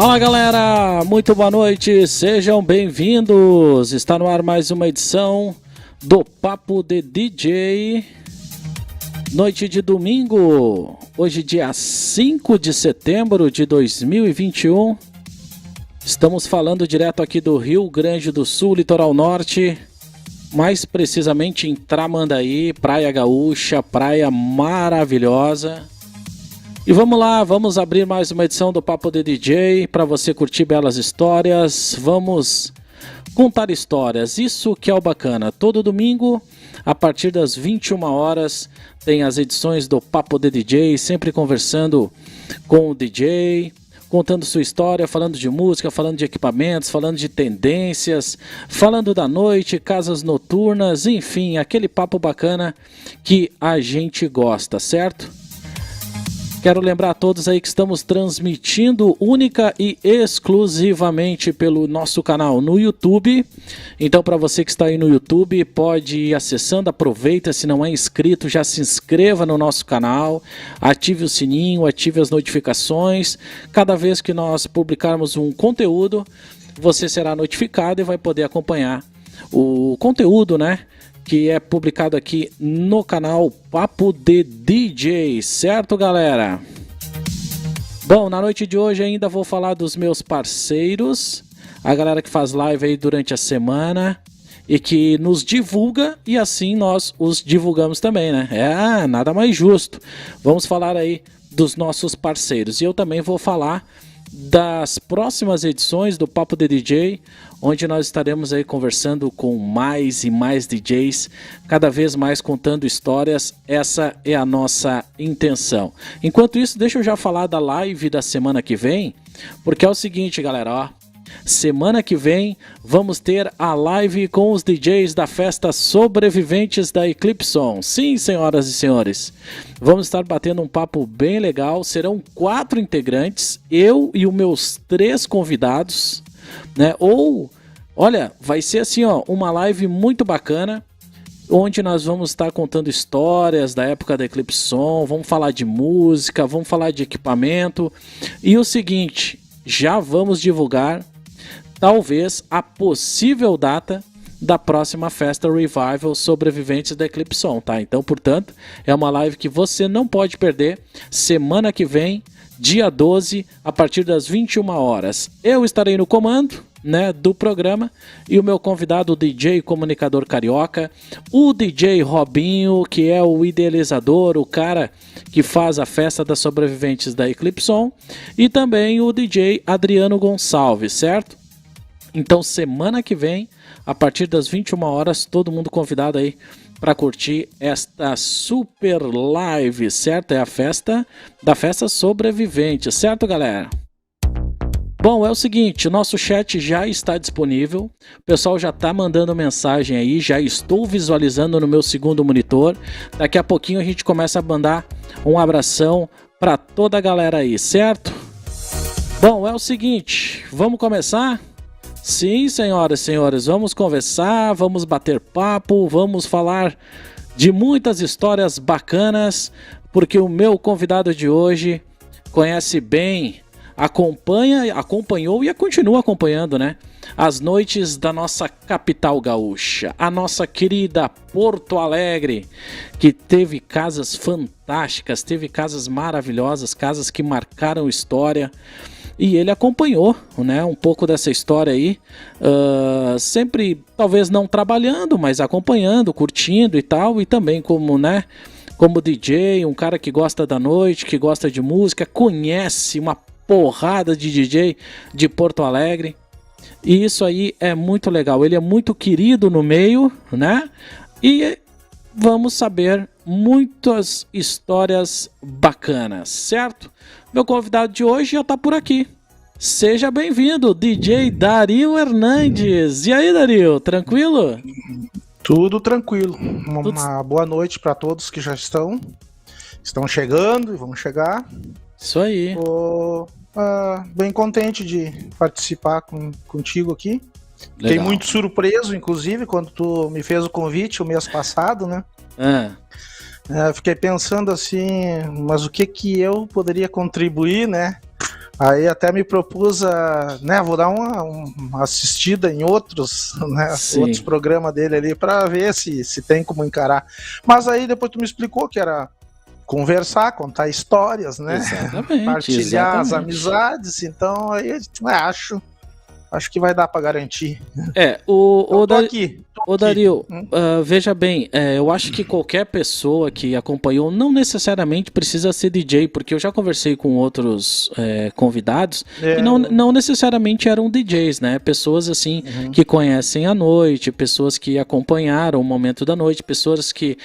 Fala galera, muito boa noite, sejam bem-vindos. Está no ar mais uma edição do Papo de DJ. Noite de domingo, hoje dia 5 de setembro de 2021. Estamos falando direto aqui do Rio Grande do Sul, litoral norte, mais precisamente em Tramandaí, Praia Gaúcha, praia maravilhosa. E vamos lá, vamos abrir mais uma edição do Papo de DJ para você curtir belas histórias. Vamos contar histórias, isso que é o bacana. Todo domingo, a partir das 21 horas, tem as edições do Papo de DJ, sempre conversando com o DJ, contando sua história, falando de música, falando de equipamentos, falando de tendências, falando da noite, casas noturnas, enfim, aquele papo bacana que a gente gosta, certo? Quero lembrar a todos aí que estamos transmitindo única e exclusivamente pelo nosso canal no YouTube. Então, para você que está aí no YouTube, pode ir acessando, aproveita, se não é inscrito, já se inscreva no nosso canal, ative o sininho, ative as notificações. Cada vez que nós publicarmos um conteúdo, você será notificado e vai poder acompanhar o conteúdo, né, que é publicado aqui no canal Papo de DJ, certo, galera? Bom, na noite de hoje ainda vou falar dos meus parceiros, a galera que faz live aí durante a semana e que nos divulga e assim nós os divulgamos também, né? Nada mais justo. Vamos falar aí dos nossos parceiros e eu também vou falar das próximas edições do Papo de DJ, onde nós estaremos aí conversando com mais e mais DJs, cada vez mais contando histórias. Essa é a nossa intenção. Enquanto isso, deixa eu já falar da live da semana que vem, porque é o seguinte, galera, ó. Semana que vem vamos ter a live com os DJs da festa Sobreviventes da Eclipson. Sim, senhoras e senhores, vamos estar batendo um papo bem legal. Serão 4 integrantes, eu e os meus 3 convidados, né? Olha, vai ser assim, ó, uma live muito bacana, onde nós vamos estar contando histórias da época da Eclipson, vamos falar de música, vamos falar de equipamento. E o seguinte, já vamos divulgar talvez a possível data da próxima festa Revival Sobreviventes da Eclipson, tá? Então, portanto, é uma live que você não pode perder. Semana que vem, dia 12, a partir das 21 horas. Eu estarei no comando, né, do programa, e o meu convidado, o DJ Comunicador Carioca, o DJ Robinho, que é o idealizador, o cara que faz a festa das Sobreviventes da Eclipson, e também o DJ Adriano Gonçalves, certo? Então, semana que vem, a partir das 21 horas, todo mundo convidado aí para curtir esta super live, certo? É a festa da festa Sobrevivente, certo, galera? Bom, é o seguinte, o nosso chat já está disponível, o pessoal já está mandando mensagem aí, já estou visualizando no meu segundo monitor. Daqui a pouquinho a gente começa a mandar um abração para toda a galera aí, certo? Bom, é o seguinte, vamos começar? Sim, senhoras e senhores, vamos conversar, vamos bater papo, vamos falar de muitas histórias bacanas, porque o meu convidado de hoje conhece bem, acompanhou e continua acompanhando, né, as noites da nossa capital gaúcha, a nossa querida Porto Alegre, que teve casas fantásticas, teve casas maravilhosas, casas que marcaram história. E ele acompanhou, né, um pouco dessa história aí, sempre talvez não trabalhando, mas acompanhando, curtindo e tal, e também como, né, como DJ, um cara que gosta da noite, que gosta de música, conhece uma porrada de DJ de Porto Alegre, e isso aí é muito legal, ele é muito querido no meio, né, e vamos saber muitas histórias bacanas, certo? Meu convidado de hoje já está por aqui. Seja bem-vindo, DJ Dario Hernandes. E aí, Dario, tranquilo? Tudo tranquilo. Uma boa noite para todos que já estão chegando e vão chegar. Isso aí. Tô bem contente de participar contigo aqui. Legal. Fiquei muito surpreso, inclusive, quando tu me fez o convite o mês passado, né? Fiquei pensando assim, mas o que eu poderia contribuir, né? Aí até me propus vou dar uma assistida em outros, né, outros programas dele ali para ver se tem como encarar. Mas aí depois tu me explicou que era conversar, contar histórias, né? Exatamente, partilhar as amizades, então aí acho que vai dar para garantir. Ô Dario, veja bem, eu acho que qualquer pessoa que acompanhou não necessariamente precisa ser DJ, porque eu já conversei com outros convidados e não necessariamente eram DJs, né? Pessoas assim que conhecem a noite, pessoas que acompanharam o momento da noite, pessoas que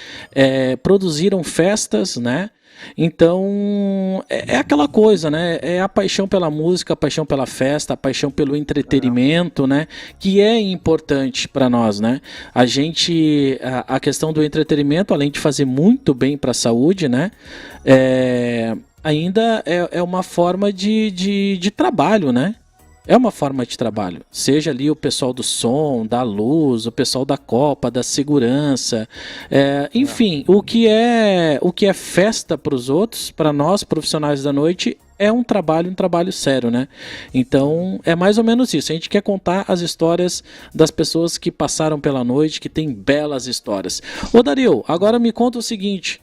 produziram festas, né? Então, é aquela coisa, né? É a paixão pela música, a paixão pela festa, a paixão pelo entretenimento, né? Que é importante para nós, né? A questão do entretenimento, além de fazer muito bem para a saúde, né? ainda é uma forma de trabalho, né? É uma forma de trabalho, seja ali o pessoal do som, da luz, o pessoal da copa, da segurança, enfim, o que é festa para os outros, para nós profissionais da noite, é um trabalho sério, né? Então é mais ou menos isso. A gente quer contar as histórias das pessoas que passaram pela noite, que tem belas histórias. Ô Dario, agora me conta o seguinte.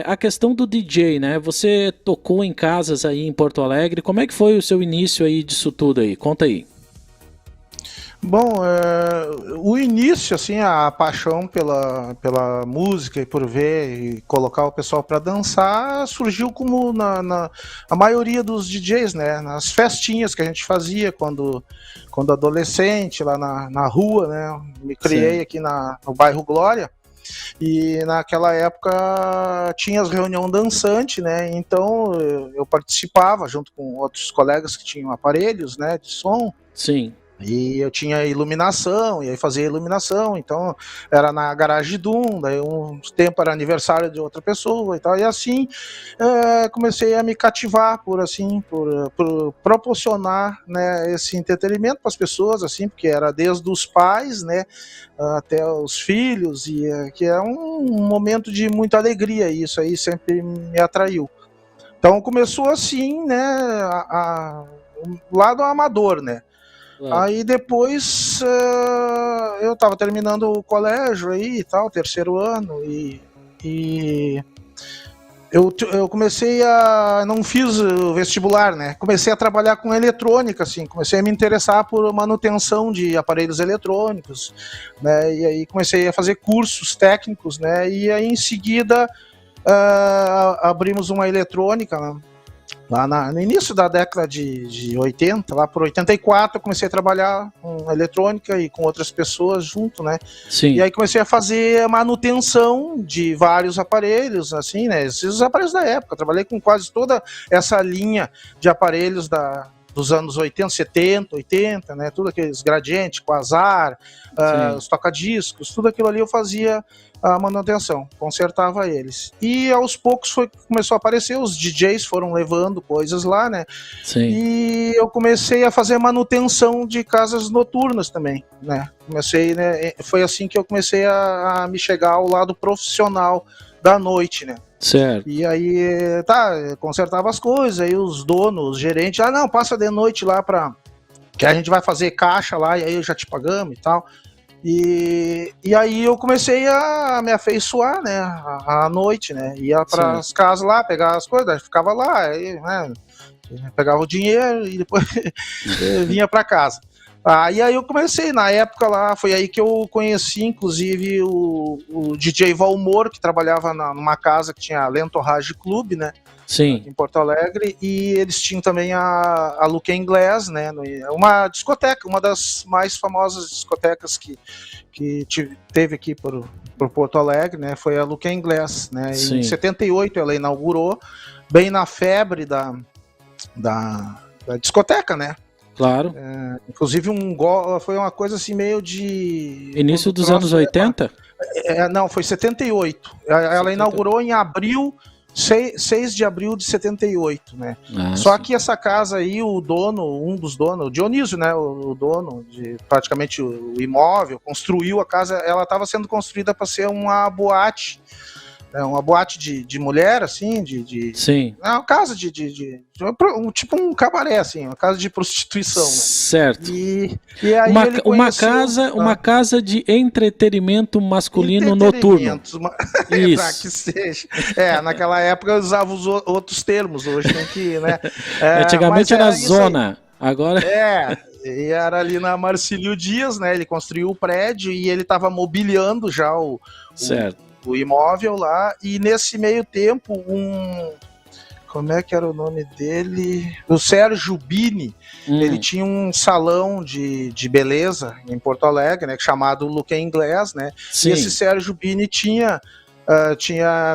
A questão do DJ, né? Você tocou em casas aí em Porto Alegre. Como é que foi o seu início aí disso tudo aí? Conta aí. Bom, o início, assim, a paixão pela música e por ver e colocar o pessoal para dançar surgiu como a maioria dos DJs, né? Nas festinhas que a gente fazia quando adolescente, lá na rua, né? Me criei aqui no bairro Glória. E naquela época tinha as reuniões dançantes, né? Então eu participava junto com outros colegas que tinham aparelhos, né, de som. Sim. E eu tinha iluminação, e aí fazia iluminação, então era na garagem do daí um tempo era aniversário de outra pessoa e tal, e assim comecei a me cativar por proporcionar, né, esse entretenimento para as pessoas, assim, porque era desde os pais, né, até os filhos, e que é um momento de muita alegria, e isso aí sempre me atraiu. Então começou assim, né, o lado amador, né. Aí depois eu tava terminando o colégio aí e tal, terceiro ano, e eu comecei não fiz o vestibular, né? Comecei a trabalhar com eletrônica, assim, comecei a me interessar por manutenção de aparelhos eletrônicos, né? E aí comecei a fazer cursos técnicos, né? E aí em seguida abrimos uma eletrônica, né? Lá no início da década de 80, lá por 84, eu comecei a trabalhar com eletrônica e com outras pessoas junto, né? Sim. E aí comecei a fazer manutenção de vários aparelhos, assim, né? Esses aparelhos da época. Eu trabalhei com quase toda essa linha de aparelhos dos anos 80, 70, 80, né? Tudo aqueles gradientes, quasar, os toca-discos, tudo aquilo ali eu fazia a manutenção, consertava eles. E aos poucos começou a aparecer, os DJs foram levando coisas lá, né? Sim. E eu comecei a fazer manutenção de casas noturnas também, né? Né? Foi assim que eu comecei a me chegar ao lado profissional da noite, né? Certo. E aí, consertava as coisas, aí os donos, os gerentes, não, passa de noite lá que a gente vai fazer caixa lá, e aí já te pagamos e tal. E aí eu comecei a me afeiçoar, né, à noite, né, ia para as casas lá, pegar as coisas, ficava lá, aí, né, pegava o dinheiro e depois vinha para casa. E aí eu comecei, na época lá, foi aí que eu conheci, inclusive, o DJ Valmor, que trabalhava numa casa que tinha Lentorrage Club, né, sim, em Porto Alegre, e eles tinham também a Luca Inglés, né, uma discoteca, uma das mais famosas discotecas que teve aqui por Porto Alegre, né, foi a Luca Inglés, né, em 78 ela inaugurou, bem na febre da discoteca, né. Claro. Inclusive foi uma coisa assim meio de... Início dos anos 80? Não, foi 78. Ela inaugurou em abril, 6 de abril de 78, né? Só que essa casa aí, um dos donos, o Dionísio, né? O dono de praticamente o imóvel, construiu a casa, ela estava sendo construída para ser uma boate. Uma boate de mulher, assim, Sim. Uma casa tipo um cabaré, assim, uma casa de prostituição, né? Certo. E aí ele conheceu, uma casa de entretenimento masculino noturno. Isso. Que seja. Naquela época eu usava os outros termos, hoje tem que, né? Antigamente era zona, agora... E era ali na Marcílio Dias, né? Ele construiu o prédio e ele estava mobiliando já o imóvel lá, e nesse meio tempo como é que era o nome dele? O Sérgio Bini, ele tinha um salão de beleza em Porto Alegre, né, chamado Luca Inglés, né? Sim. E esse Sérgio Bini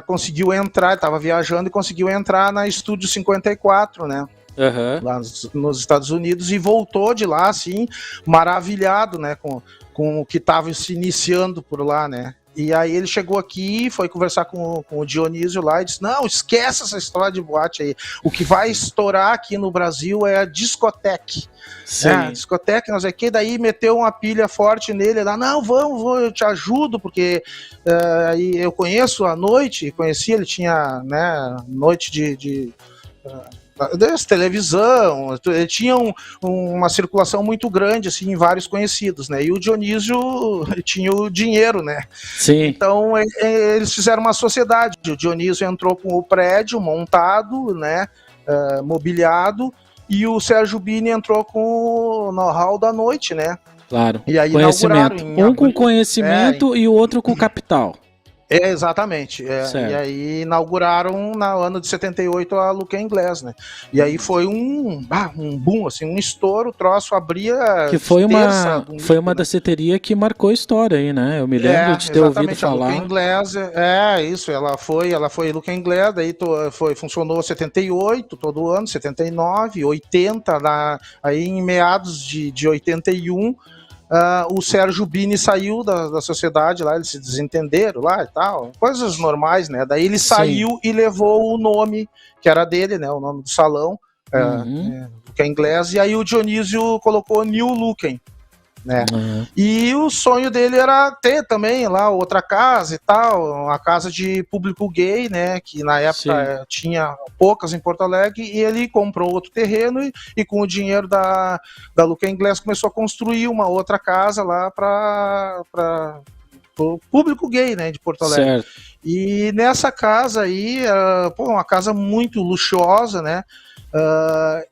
conseguiu entrar, estava viajando e conseguiu entrar na Estúdio 54, né? Uhum. Lá nos Estados Unidos, e voltou de lá, assim, maravilhado, né, com o que estava se iniciando por lá, né? E aí ele chegou aqui, foi conversar com o Dionísio lá e disse, não, esquece essa história de boate aí. O que vai estourar aqui no Brasil é a discoteca. Discoteca, não sei o que, daí meteu uma pilha forte nele lá, não, vamos, eu te ajudo, porque aí eu conheço a noite, conheci, ele tinha, né, noite de televisão, ele tinha uma circulação muito grande, assim, em vários conhecidos, né, e o Dionísio tinha o dinheiro, né. Sim. Então eles fizeram uma sociedade, o Dionísio entrou com o prédio montado, né, mobiliado, e o Sérgio Bini entrou com o know-how da noite, né. Claro, e aí conhecimento, um com conhecimento e o outro com capital. Exatamente. E aí inauguraram no ano de 78 a Luca Inglés, né? E aí foi um boom, assim, um estouro, o troço abria. Que foi uma danceteria que marcou a história aí, né? Eu me lembro de ter ouvido falar. A Luca Inglés, isso, ela foi Luca Inglés, daí funcionou 78, todo ano, 79, 80, aí em meados de 81. O Sérgio Bini saiu da sociedade lá, eles se desentenderam lá e tal, coisas normais, né? Daí ele saiu e levou o nome que era dele, né? O nome do salão, que é inglês, e aí o Dionísio colocou New Luken, né? E o sonho dele era ter também lá outra casa e tal, uma casa de público gay, né? Que na época tinha poucas em Porto Alegre, e ele comprou outro terreno e com o dinheiro da Luca Inglés começou a construir uma outra casa lá para o público gay, né, de Porto Alegre. Certo. E nessa casa aí, uma casa muito luxuosa, né?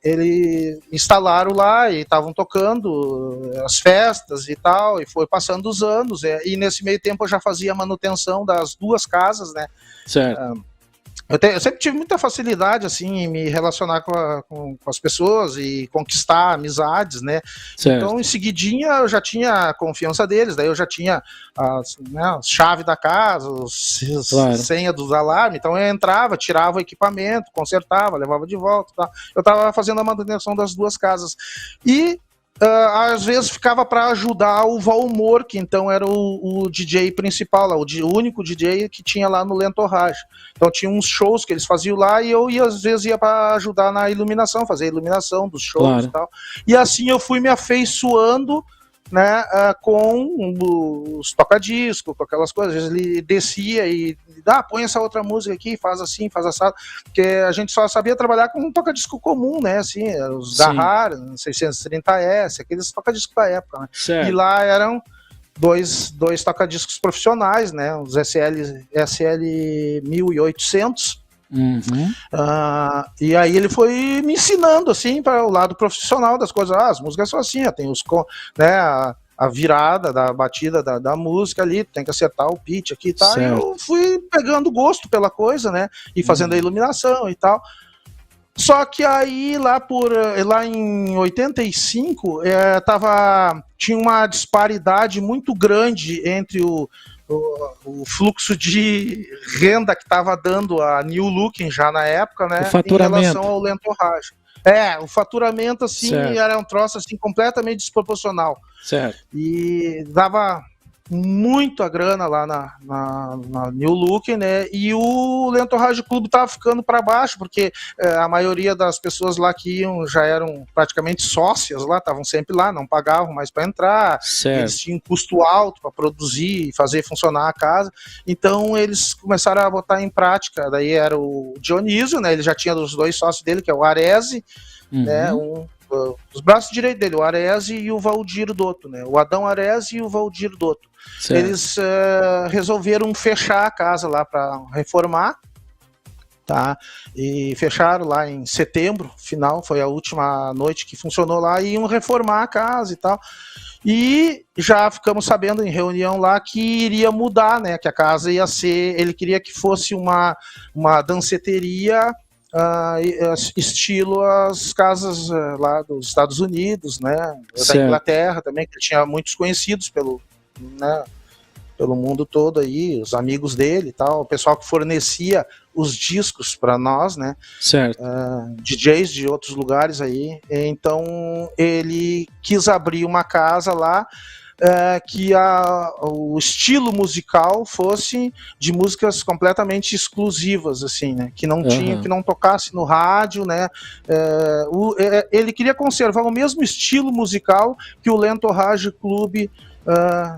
Eles instalaram lá e estavam tocando as festas e tal, e foi passando os anos, e nesse meio tempo eu já fazia manutenção das duas casas, né? Certo. Eu sempre tive muita facilidade assim em me relacionar com as pessoas e conquistar amizades, né? Certo. Então, em seguidinha, eu já tinha a confiança deles, daí eu já tinha a chave da casa, senha dos alarmes, então eu entrava, tirava o equipamento, consertava, levava de volta, tá? Eu estava fazendo a manutenção das duas casas. E às vezes ficava para ajudar o Valmor, que então era o DJ principal lá, o único DJ que tinha lá no Lentorrage. Então tinha uns shows que eles faziam lá e eu às vezes ia para ajudar na iluminação, fazer a iluminação dos shows e tal. E assim eu fui me afeiçoando, né, com os toca-disco, com aquelas coisas. Às vezes ele descia e põe essa outra música aqui, faz assim, faz assado, porque a gente só sabia trabalhar com um toca-disco comum, né, assim, os Garrar, 630S, aqueles toca-discos da época, né? E lá eram dois toca-discos profissionais, né, os SL 1800. E aí ele foi me ensinando assim para o lado profissional das coisas. As músicas são assim, tem os, né, a virada da batida da música ali, tem que acertar o pitch aqui e tal. E eu fui pegando gosto pela coisa, né, e fazendo a iluminação e tal. Só que aí lá em 85 tinha uma disparidade muito grande entre o fluxo de renda que estava dando a New Looking já na época, né, em relação ao Lentorrage. O faturamento, assim, era um troço, assim, completamente desproporcional. Certo. E dava muita grana lá na New Look, né? E o Lentorrage Clube tava ficando para baixo, porque a maioria das pessoas lá que iam já eram praticamente sócias lá, estavam sempre lá, não pagavam mais para entrar. Eles tinham custo alto para produzir e fazer funcionar a casa. Então eles começaram a botar em prática. Daí era o Dionísio, né? Ele já tinha os dois sócios dele, que é o Arese, né? Os braços direitos dele, o Arese e o Valdir Dotto, né? O Adão Arese e o Valdir Dotto. Eles resolveram fechar a casa lá para reformar, tá? E fecharam lá em setembro, final, foi a última noite que funcionou lá, e iam reformar a casa e tal. E já ficamos sabendo em reunião lá que iria mudar, né? Que a casa ia ser, ele queria que fosse uma danceteria estilo as casas lá dos Estados Unidos, né, da Inglaterra também, que tinha muitos conhecidos pelo mundo todo aí, os amigos dele e tal, o pessoal que fornecia os discos para nós, né, DJs de outros lugares aí. Então ele quis abrir uma casa lá que o estilo musical fosse de músicas completamente exclusivas, assim, né? Que não tinha, que não tocasse no rádio, né? Ele queria conservar o mesmo estilo musical que o Lentorrage Club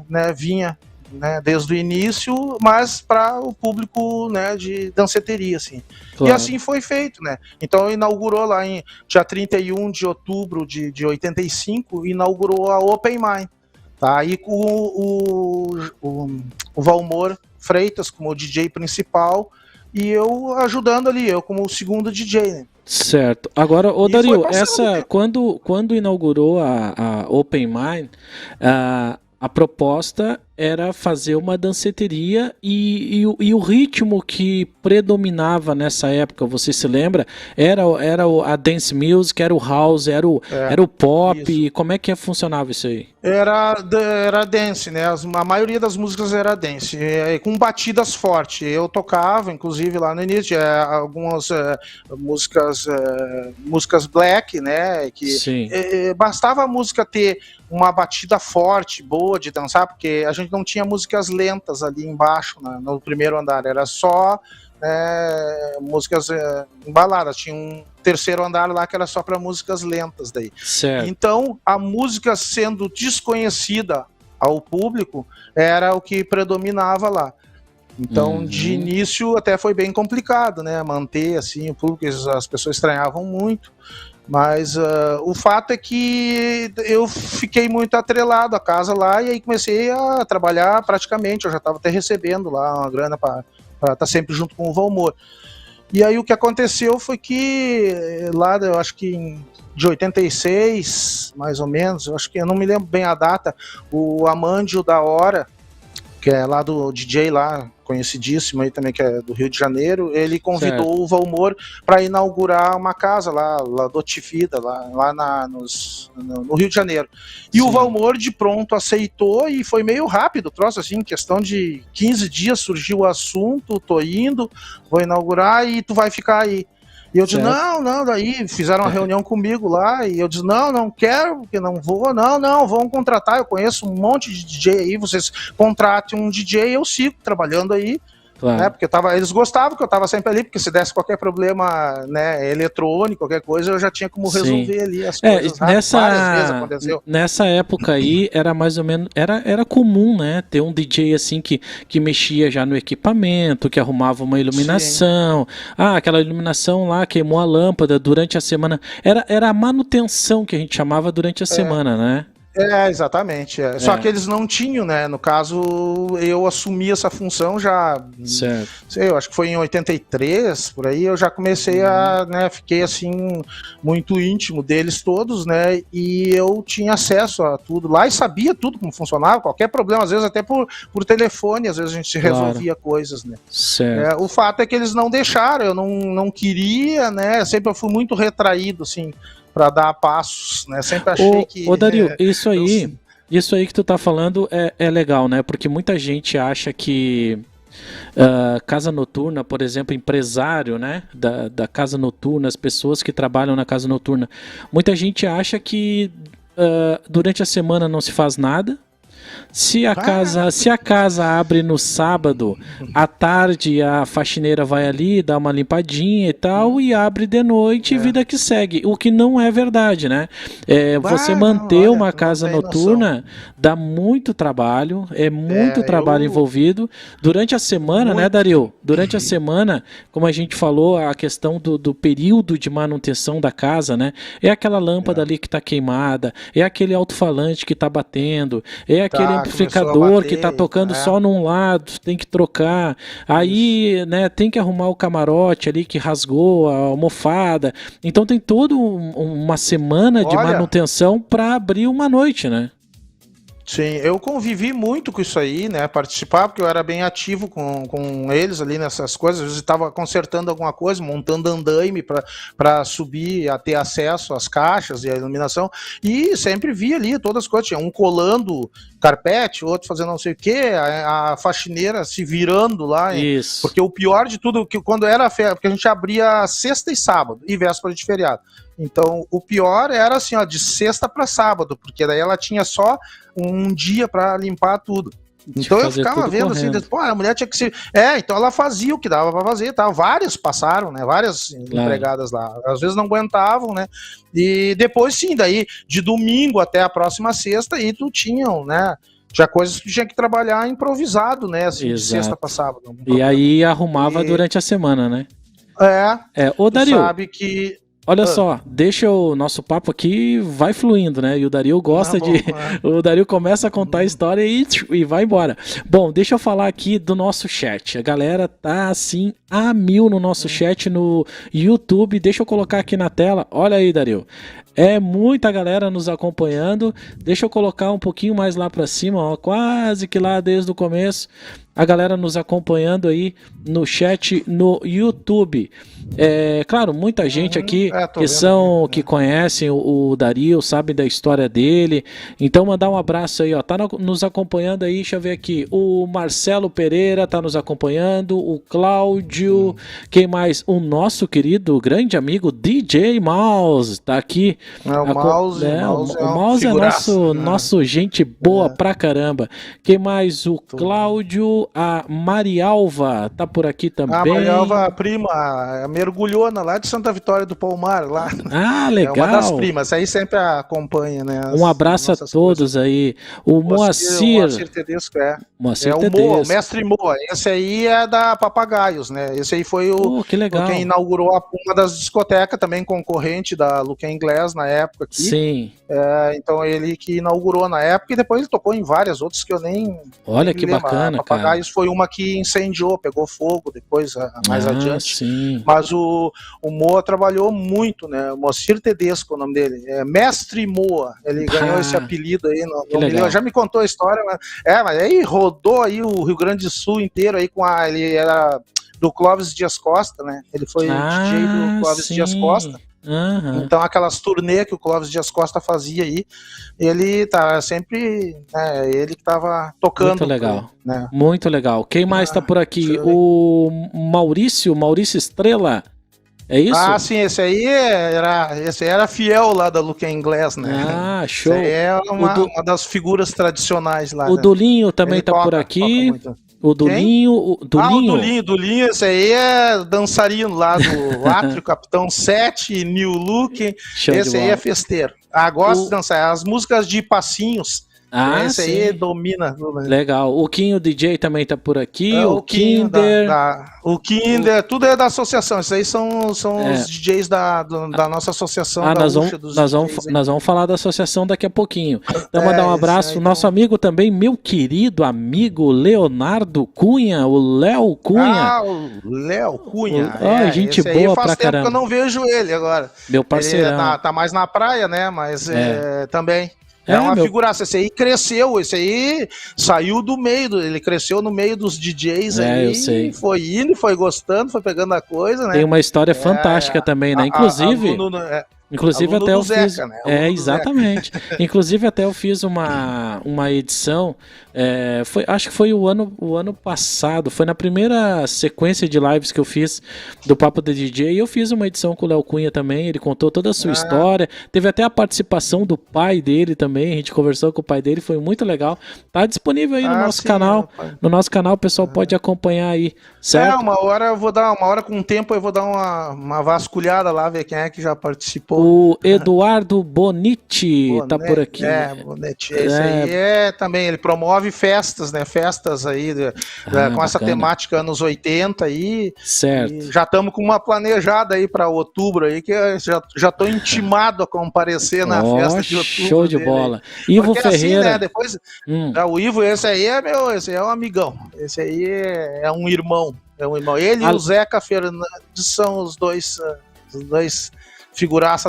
né, vinha, né, desde o início, mas para o público, né, de danceteria, assim. Claro. E assim foi feito, né? Então inaugurou lá em dia 31 de outubro de 85, inaugurou a Open Mind, tá? Aí com o Valmor Freitas como o DJ principal e eu ajudando ali, eu como o segundo DJ, né? Certo. Agora, Dario, quando inaugurou a Open Mind, a proposta era fazer uma danceteria e o ritmo que predominava nessa época, você se lembra? Era a dance music, era o house, era o pop. Isso. Como é que funcionava isso aí? Era dance, né? A maioria das músicas era dance, com batidas fortes. Eu tocava, inclusive, lá no início, algumas músicas black, né? Que bastava a música ter uma batida forte, boa de dançar, porque a gente não tinha músicas lentas ali embaixo, né, no primeiro andar, era só músicas embaladas, tinha um terceiro andar lá que era só para músicas lentas daí. Certo. Então, a música sendo desconhecida ao público era o que predominava lá. Então, de início, até foi bem complicado, né, manter assim o público, as pessoas estranhavam muito. Mas o fato é que eu fiquei muito atrelado à casa lá e aí comecei a trabalhar praticamente. Eu já estava até recebendo lá uma grana para estar sempre junto com o Valmor. E aí o que aconteceu foi que lá, eu acho que de 86, mais ou menos, eu acho que eu não me lembro bem a data, o Amândio da Hora, que é lá do DJ lá, conhecidíssimo aí também, que é do Rio de Janeiro, ele convidou o Valmor para inaugurar uma casa lá do Tifida, lá no Rio de Janeiro. E o Valmor de pronto aceitou e foi meio rápido o troço, assim, em questão de 15 dias surgiu o assunto, tô indo, vou inaugurar e tu vai ficar aí. E eu disse, não, daí fizeram uma reunião comigo lá, e eu disse, não quero, porque não vou, vão contratar, eu conheço um monte de DJ aí, vocês contratem um DJ, eu sigo trabalhando aí, claro. Né, porque eles gostavam que eu estava sempre ali, porque se desse qualquer problema, né, eletrônico, qualquer coisa, eu já tinha como resolver ali as coisas. Várias vezes aconteceu. Nessa época aí, era mais ou menos, era comum, né, ter um DJ assim que mexia já no equipamento, que arrumava uma iluminação. Aquela iluminação lá queimou a lâmpada durante a semana. Era a manutenção que a gente chamava durante a semana, né? Exatamente. Só que eles não tinham, né? No caso, eu assumi essa função já. Certo. Sei, eu acho que foi em 83, por aí, eu já comecei né? Fiquei assim, muito íntimo deles todos, né? E eu tinha acesso a tudo lá e sabia tudo como funcionava, qualquer problema, às vezes até por telefone, às vezes a gente se resolvia coisas, né? Certo. O fato é que eles não deixaram, eu não queria, né? Sempre eu fui muito retraído, assim, para dar passos, né? Sempre achei que... Dario, isso aí que tu tá falando é legal, né? Porque muita gente acha que casa noturna, por exemplo, empresário, né? Da casa noturna, as pessoas que trabalham na casa noturna, muita gente acha que durante a semana não se faz nada. Se a casa abre no sábado, à tarde a faxineira vai ali, dá uma limpadinha e tal, e abre de noite e vida que segue. O que não é verdade, né? Você manter uma casa noturna dá muito trabalho, muito trabalho envolvido. Durante a semana, né, Dario? Durante a semana, como a gente falou, a questão do período de manutenção da casa, né? É aquela lâmpada ali que está queimada, é aquele alto-falante que está batendo, é aquele amplificador que tá tocando só num lado, tem que trocar. Aí, né, tem que arrumar o camarote ali que rasgou a almofada. Então tem toda uma semana de manutenção para abrir uma noite, né? Sim, eu convivi muito com isso aí, né, participar, porque eu era bem ativo com eles ali nessas coisas, às vezes estava consertando alguma coisa, montando andaime para subir, a ter acesso às caixas e à iluminação, e sempre via ali todas as coisas, tinha um colando carpete, outro fazendo não sei o que, a faxineira se virando lá, isso. Porque o pior de tudo, que quando era porque a gente abria sexta e sábado, e véspera de feriado. Então, o pior era assim, ó, de sexta para sábado, porque daí ela tinha só um dia para limpar tudo. Então eu ficava vendo correndo. Assim, pô, a mulher tinha que se... então ela fazia o que dava para fazer, tá? Várias passaram, né? Várias empregadas lá. Às vezes não aguentavam, né? E depois sim, daí de domingo até a próxima sexta, aí tu tinham, né? Já coisas que tu tinha que trabalhar improvisado, né? Assim, de sexta para sábado. E aí arrumava durante a semana, né? Ô, Dario, sabe que... Olha só, deixa o nosso papo aqui, vai fluindo, né? E o Dario gosta de... O Dario começa a contar a história e vai embora. Bom, deixa eu falar aqui do nosso chat. A galera tá, assim, a mil no nosso chat no YouTube. Deixa eu colocar aqui na tela. Olha aí, Dario. É muita galera nos acompanhando. Deixa eu colocar um pouquinho mais lá pra cima, ó. Quase que lá desde o começo. A galera nos acompanhando aí no chat no YouTube. Claro, muita gente aqui que conhecem o Dario, sabem da história dele. Então mandar um abraço aí, ó. Tá nos acompanhando aí, deixa eu ver aqui. O Marcelo Pereira tá nos acompanhando, o Cláudio, quem mais? O nosso querido, grande amigo DJ Mouse tá aqui. O Mouse é nosso gente boa pra caramba. Quem mais? O Cláudio. A Marialva tá por aqui também. A Marialva, a prima, a mergulhona lá de Santa Vitória do Palmar, lá. Ah, legal. É uma das primas, aí sempre acompanha, né? Um abraço a todos aí. O Moacir Tedesco, Moacir o Mestre Moa. Esse aí é da Papagaios, né? Esse aí foi que legal. Quem inaugurou uma das discotecas, também concorrente da Luquen Inglés na época aqui. Sim. Então ele que inaugurou na época e depois ele tocou em várias outras que eu nem... Olha que bacana, Papagaios foi uma que incendiou, pegou fogo depois, mais adiante. Sim. Mas o Moa trabalhou muito, né? O Moacir Tedesco, o nome dele. Mestre Moa. Ele ganhou esse apelido aí. Já me contou a história, mas aí rodou aí o Rio Grande do Sul inteiro aí ele era do Clóvis Dias Costa, né? Ele foi DJ do Clóvis Dias Costa. Uhum. Então aquelas turnê que o Clóvis Dias Costa fazia aí, ele tá sempre, ele que tava tocando. Muito legal, né? Muito legal. Quem mais tá por aqui? O Maurício Estrela, é isso? Ah, sim, esse aí era fiel lá da Luquen Inglés, né? Ah, show. Esse aí é uma das figuras tradicionais lá. O Dulinho também tá por aqui. O Dulinho. O Dulinho, esse aí é dançarino lá do Átrio, Capitão 7, New Look. Esse aí é festeiro. Gosta de dançar. As músicas de passinhos. Esse aí domina. Legal. O Quinho DJ também tá por aqui. O Kinder. O Kinder, tudo é da associação. Esses aí são os DJs da nossa associação. Nós vamos falar da associação daqui a pouquinho. Então, mandar um abraço pro nosso amigo também, meu querido amigo Leonardo Cunha, o Léo Cunha. O Léo Cunha. Gente boa pra caramba. Faz tempo que eu não vejo ele agora. Meu parceirão. Ele tá mais na praia, né? Mas também. É uma figuraça, esse aí cresceu, esse aí saiu do meio, ele cresceu no meio dos DJs aí, eu sei. Foi indo, foi gostando, foi pegando a coisa, né? Tem uma história fantástica também, né? Inclusive até eu fiz... Zeca, né? Exatamente. Inclusive até eu fiz uma edição, acho que foi o ano passado, foi na primeira sequência de lives que eu fiz do Papo de DJ, e eu fiz uma edição com o Léo Cunha também, ele contou toda a sua história, teve até a participação do pai dele também, a gente conversou com o pai dele, foi muito legal. Tá disponível aí no nosso canal, o pessoal pode acompanhar aí, certo? Uma hora com o tempo eu vou dar uma vasculhada lá, ver quem é que já participou. O Eduardo Bonetti tá por aqui. Bonetti. Esse aí também, ele promove festas, né? Festas aí com essa temática anos 80 aí. Certo. E já estamos com uma planejada aí para outubro aí, que já tô intimado a comparecer na festa de outubro. Show de bola. Ivo Ferreira. Assim, né? Depois, o Ivo, esse aí é um amigão. Esse aí é um irmão. Ele e o Zeca Fernandes são os dois figuraça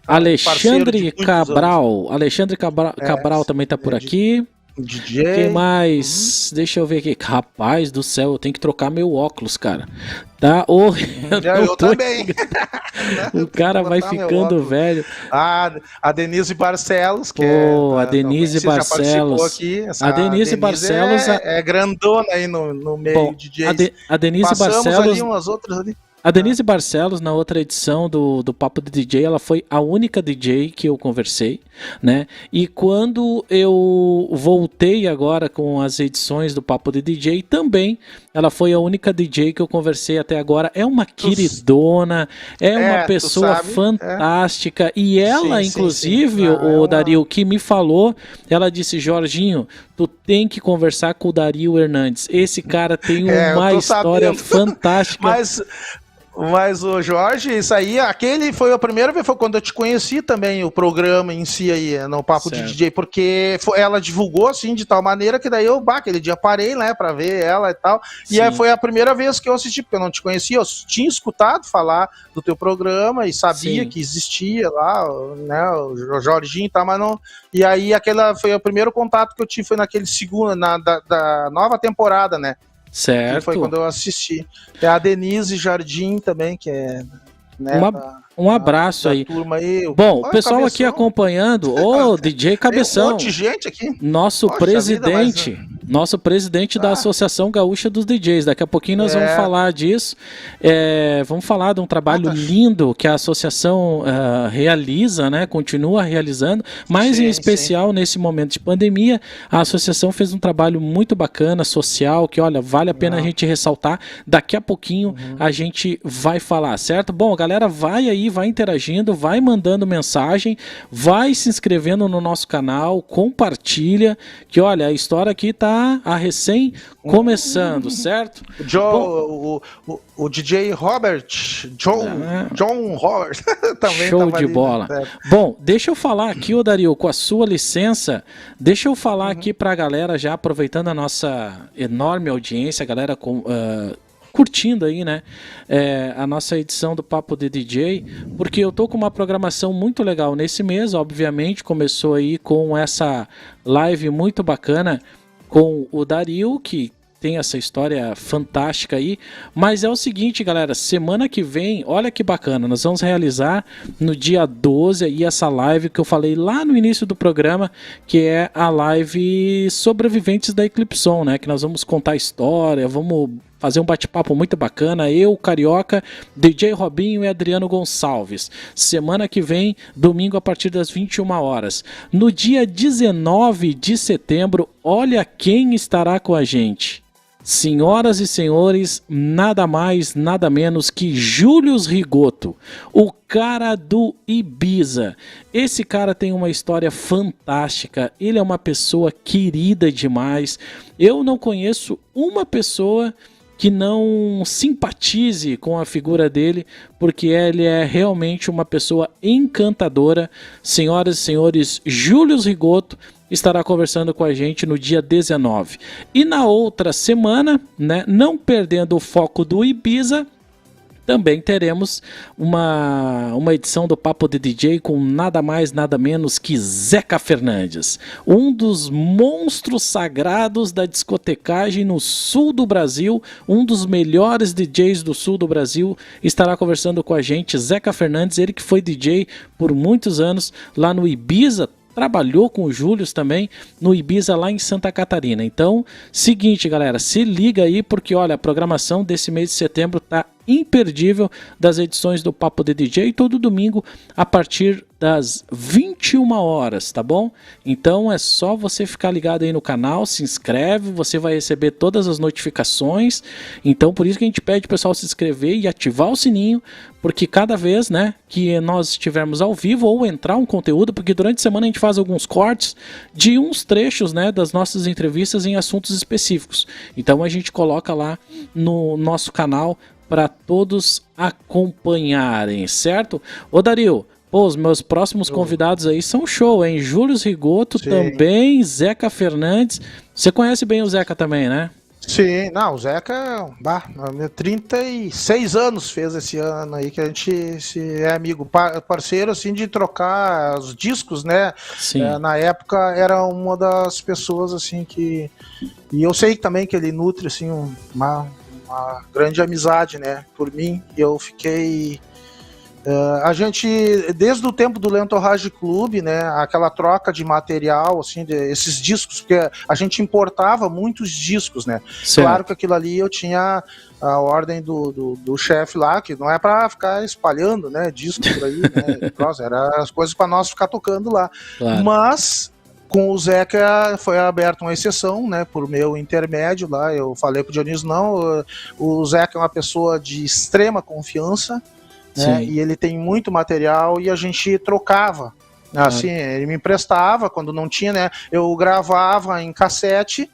Alexandre Cabral. Alexandre Cabral também tá por aqui. DJ. Quem mais? Deixa eu ver aqui. Rapaz do céu, eu tenho que trocar meu óculos, cara. Tá? Eu também. O cara vai ficando velho. A Denise Barcelos, que a Denise Barcelos. Aqui. A Denise Barcelos é grandona aí no meio de DJs. A Denise Passamos Barcelos. ali umas outras ali. A Denise Barcelos, na outra edição do Papo de DJ, ela foi a única DJ que eu conversei, né? E quando eu voltei agora com as edições do Papo de DJ, também ela foi a única DJ que eu conversei até agora. É uma queridona, é uma pessoa fantástica. E ela, inclusive, o Dario, que me falou, ela disse, Jorginho, tu tem que conversar com o Dario Hernandes. Esse cara tem uma história fantástica. Mas o Jorge, isso aí, aquele foi a primeira vez, foi quando eu te conheci também, o programa em si aí, no Papo de DJ, porque ela divulgou assim, de tal maneira que daí eu, aquele dia parei, né, pra ver ela e tal, e aí foi a primeira vez que eu assisti, porque eu não te conhecia, eu tinha escutado falar do teu programa e sabia que existia lá, né, o Jorginho e tal, mas não, e aí aquela foi o primeiro contato que eu tive, foi naquele segundo, da nova temporada, né. Certo. Que foi quando eu assisti. É a Denise Jardim também, que é... Né, um abraço aí. Turma aí. Bom, o pessoal Cabeção aqui acompanhando, DJ Cabeção. Tem um monte de gente aqui. Nosso presidente da Associação Gaúcha dos DJs. Daqui a pouquinho nós vamos falar disso. Vamos falar de um trabalho lindo que a associação realiza, né? Continua realizando, mas em especial nesse momento de pandemia, a associação fez um trabalho muito bacana, social, que olha, vale a pena a gente ressaltar. Daqui a pouquinho a gente vai falar, certo? Bom, galera, vai aí, vai interagindo, vai mandando mensagem, vai se inscrevendo no nosso canal, compartilha, que olha, a história aqui tá recém começando, certo? O DJ Robert, John Robert, também show de bola. Bom, deixa eu falar aqui, Dario, com a sua licença, deixa eu falar aqui pra galera, já aproveitando a nossa enorme audiência, a galera curtindo aí, né, a nossa edição do Papo de DJ, porque eu tô com uma programação muito legal nesse mês, obviamente, começou aí com essa live muito bacana com o Dario, que tem essa história fantástica aí, mas é o seguinte, galera, semana que vem, olha que bacana, nós vamos realizar no dia 12 aí essa live que eu falei lá no início do programa, que é a live Sobreviventes da Eclipson, né, que nós vamos contar a história, vamos fazer um bate-papo muito bacana, eu, Carioca, DJ Robinho e Adriano Gonçalves. Semana que vem, domingo a partir das 21 horas. No dia 19 de setembro, olha quem estará com a gente. Senhoras e senhores, nada mais, nada menos que Július Rigoto, o cara do Ibiza. Esse cara tem uma história fantástica, ele é uma pessoa querida demais. Eu não conheço uma pessoa que não simpatize com a figura dele, porque ele é realmente uma pessoa encantadora. Senhoras e senhores, Július Rigoto estará conversando com a gente no dia 19. E na outra semana, né, não perdendo o foco do Ibiza, também teremos uma edição do Papo de DJ com nada mais, nada menos que Zeca Fernandes, um dos monstros sagrados da discotecagem no sul do Brasil, um dos melhores DJs do sul do Brasil, estará conversando com a gente. Zeca Fernandes, ele que foi DJ por muitos anos lá no Ibiza, trabalhou com o Július também no Ibiza lá em Santa Catarina. Então, seguinte, galera, se liga aí porque, olha, a programação desse mês de setembro tá imperdível das edições do Papo de DJ todo domingo a partir das 21 horas, tá bom? Então é só você ficar ligado aí no canal, se inscreve, você vai receber todas as notificações. Então por isso que a gente pede o pessoal se inscrever e ativar o sininho, porque cada vez, né, que nós estivermos ao vivo ou entrar um conteúdo, porque durante a semana a gente faz alguns cortes de uns trechos, né, das nossas entrevistas em assuntos específicos. Então a gente coloca lá no nosso canal para todos acompanharem, certo? Ô Dario, os meus próximos convidados aí são show, hein? Július Rigoto também, Zeca Fernandes. Você conhece bem o Zeca também, né? Sim, não, o Zeca, 36 anos fez esse ano aí que a gente é amigo, parceiro assim de trocar os discos, né? Sim. Na época era uma das pessoas assim que... E eu sei também que ele nutre assim uma grande amizade, né, por mim, e eu fiquei A gente, desde o tempo do Lentorrage Clube, né, aquela troca de material, assim, esses discos, porque a gente importava muitos discos, né? Certo. Claro que aquilo ali eu tinha a ordem do chefe lá, que não é para ficar espalhando, né, disco por aí, né? Era as coisas para nós ficar tocando lá. Claro. Mas com o Zeca foi aberta uma exceção, né, por meu intermédio lá. Eu falei pro Dionísio, não, o Zeca é uma pessoa de extrema confiança, né, e ele tem muito material e a gente trocava. Assim, ele me emprestava quando não tinha, né? Eu gravava em cassete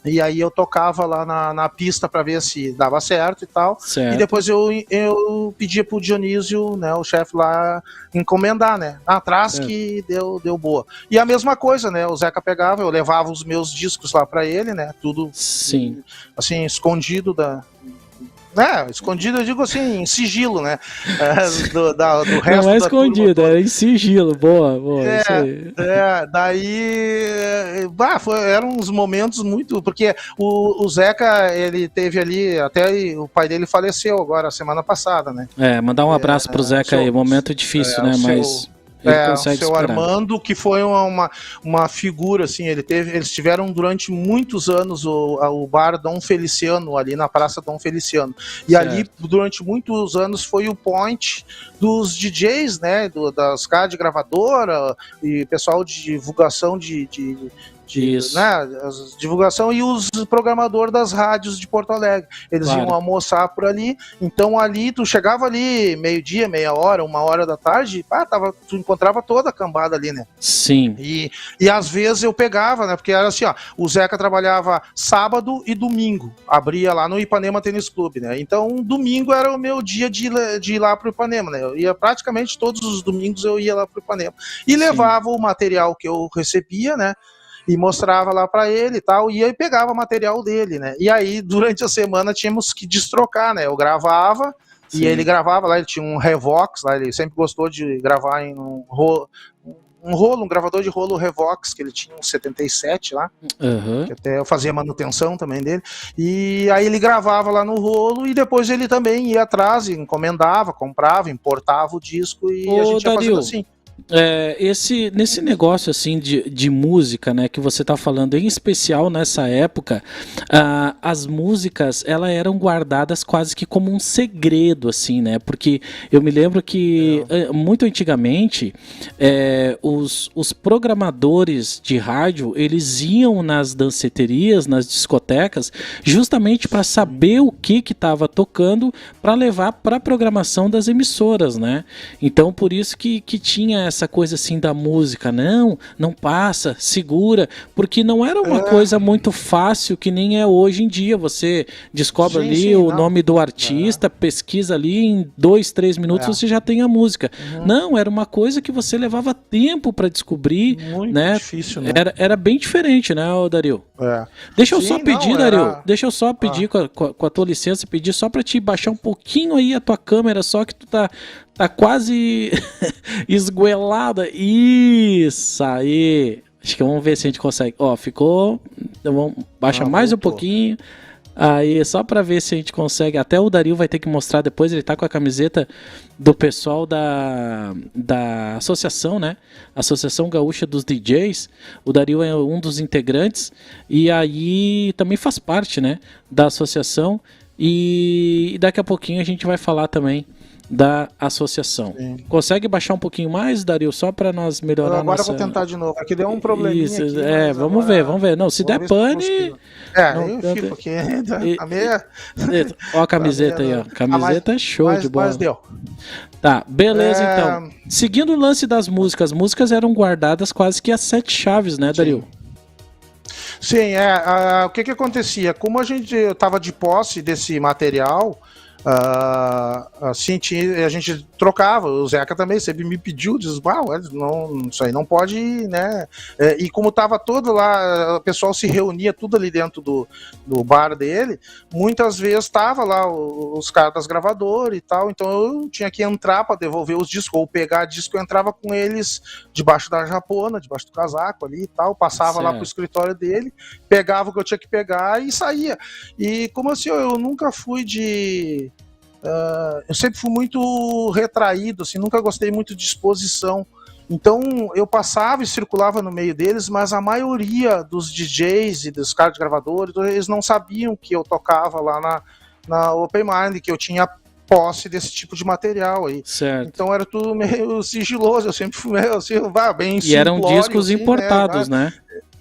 e aí eu tocava lá na pista para ver se dava certo e tal. Certo. E depois eu pedia pro Dionísio, né, o chefe lá, encomendar, né? Atrás que deu boa. E a mesma coisa, né? O Zeca pegava, eu levava os meus discos lá para ele, né? Tudo assim, escondido escondido, eu digo assim, em sigilo, né? Do resto. Não é escondido, é em sigilo, boa, isso aí. Daí, eram uns momentos muito, porque o Zeca, ele teve ali, até o pai dele faleceu agora, semana passada, né? Mandar um abraço pro Zeca aí, momento difícil, né, mas... o seu Armando, que foi uma figura, assim, eles tiveram durante muitos anos o bar Dom Feliciano, ali na Praça Dom Feliciano, e certo. Ali, durante muitos anos, foi o point dos DJs, né, das casas de gravadora, e pessoal de divulgação né, divulgação, e os programadores das rádios de Porto Alegre. Eles iam almoçar por ali, então ali, tu chegava ali meio-dia, meia hora, 1h da tarde, tu encontrava toda a cambada ali, né? Sim. E às vezes eu pegava, né, porque era assim, ó, o Zeca trabalhava sábado e domingo, abria lá no Ipanema Tênis Clube, né? Então domingo era o meu dia de ir lá pro Ipanema, né? Eu ia praticamente todos os domingos, eu ia lá pro Ipanema. E levava o material que eu recebia, né? E mostrava lá para ele e tal, e aí pegava material dele, né? E aí, durante a semana, tínhamos que destrocar, né? Eu gravava, e ele gravava lá, ele tinha um Revox lá, ele sempre gostou de gravar em um gravador de rolo Revox, que ele tinha um 77 lá, que até eu fazia manutenção também dele, e aí ele gravava lá no rolo, e depois ele também ia atrás, encomendava, comprava, importava o disco, e a gente ia fazendo assim. Nesse negócio assim de música, né, que você tá falando, em especial nessa época, as músicas, elas eram guardadas quase que como um segredo, assim, né, porque eu me lembro que muito antigamente os programadores de rádio, eles iam nas danceterias, nas discotecas, justamente para saber o que estava tocando, para levar para a programação das emissoras, né, então por isso que tinha essa coisa assim da música, não passa, segura, porque não era uma coisa muito fácil que nem é hoje em dia, você descobre o nome do artista, pesquisa ali, em 2, 3 minutos você já tem a música. Não, era uma coisa que você levava tempo para descobrir, muito, né? Difícil, né? Era bem diferente, né, Dario? Deixa eu só pedir, Dario, deixa eu só pedir, com a tua licença, pedir só para te baixar um pouquinho aí a tua câmera, só que tu tá quase esguelada. Isso aí. Acho que vamos ver se a gente consegue. Ó, ficou. Então vamos baixar mais um pouquinho. Aí, só pra ver se a gente consegue. Até o Dario vai ter que mostrar depois. Ele tá com a camiseta do pessoal da associação, né? Associação Gaúcha dos DJs. O Dario é um dos integrantes. E aí também faz parte, né? Da associação. E daqui a pouquinho a gente vai falar também da associação. Sim. Consegue baixar um pouquinho mais, Dario, só para nós melhorar agora nossa... eu vou tentar de novo. Aqui deu um probleminha. Isso, aqui, vamos ver. Não, se der pane... eu fico aqui. A meia... Ó a camiseta aí, ó. Camiseta show de bola. Mas deu. Tá, beleza então. Seguindo o lance das músicas, as músicas eram guardadas quase que a 7 chaves, né, Dario? Sim, o que acontecia? Como a gente estava de posse desse material... assim, a gente trocava. O Zeca também sempre me pediu, diz, isso aí não pode ir, né? E como tava todo lá, o pessoal se reunia tudo ali dentro do bar dele, muitas vezes tava lá os caras das gravadoras e tal, então eu tinha que entrar para devolver os discos, ou pegar disco, eu entrava com eles debaixo da japona, debaixo do casaco ali e tal, passava lá pro escritório dele, pegava o que eu tinha que pegar e saía. E como assim, eu nunca fui de eu sempre fui muito retraído, assim, nunca gostei muito de exposição. Então eu passava e circulava no meio deles, mas a maioria dos DJs e dos caras de gravadores, eles não sabiam que eu tocava lá na Open Mind, que eu tinha posse desse tipo de material aí. Certo. Então era tudo meio sigiloso, eu sempre fui meio assim, bem e eram discos assim, importados, né?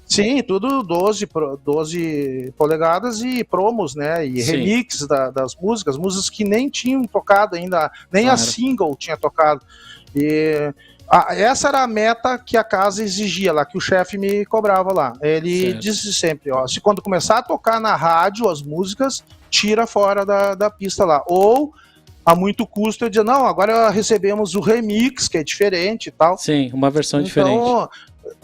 Sim, tudo 12 polegadas e promos, né? E sim, remix das músicas que nem tinham tocado ainda, nem claro, a single tinha tocado. E essa era a meta que a casa exigia lá, que o chefe me cobrava lá. Ele disse sempre, ó, se quando começar a tocar na rádio as músicas, tira fora da pista lá. Ou a muito custo eu dizia, não, agora recebemos o remix, que é diferente e tal. Sim, uma versão diferente.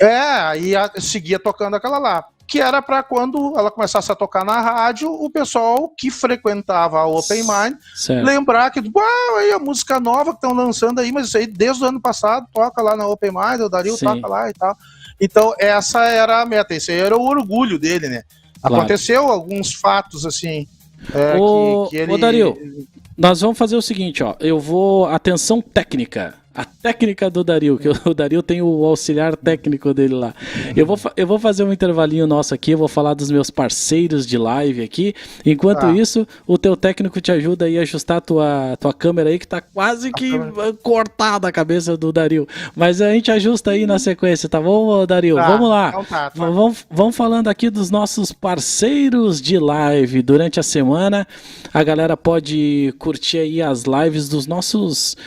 Aí seguia tocando aquela lá, que era para quando ela começasse a tocar na rádio, o pessoal que frequentava a Open Mind lembrar que, aí a música nova que estão lançando aí, mas isso aí desde o ano passado toca lá na Open Mind, o Dario toca lá e tal. Então essa era a meta, esse aí era o orgulho dele, né? Claro. Aconteceu alguns fatos assim, que ele... Ô Dario, nós vamos fazer o seguinte, ó, atenção técnica. A técnica do Dario, que o Dario tem o auxiliar técnico dele lá. Eu vou fazer um intervalinho nosso aqui, eu vou falar dos meus parceiros de live aqui. Enquanto isso, o teu técnico te ajuda aí a ajustar a tua câmera aí, que tá quase que cortada a cabeça do Dario. Mas a gente ajusta aí na sequência, tá bom, Dario? Vamos lá. Então vamos falando aqui dos nossos parceiros de live. Durante a semana, a galera pode curtir aí as lives dos nossos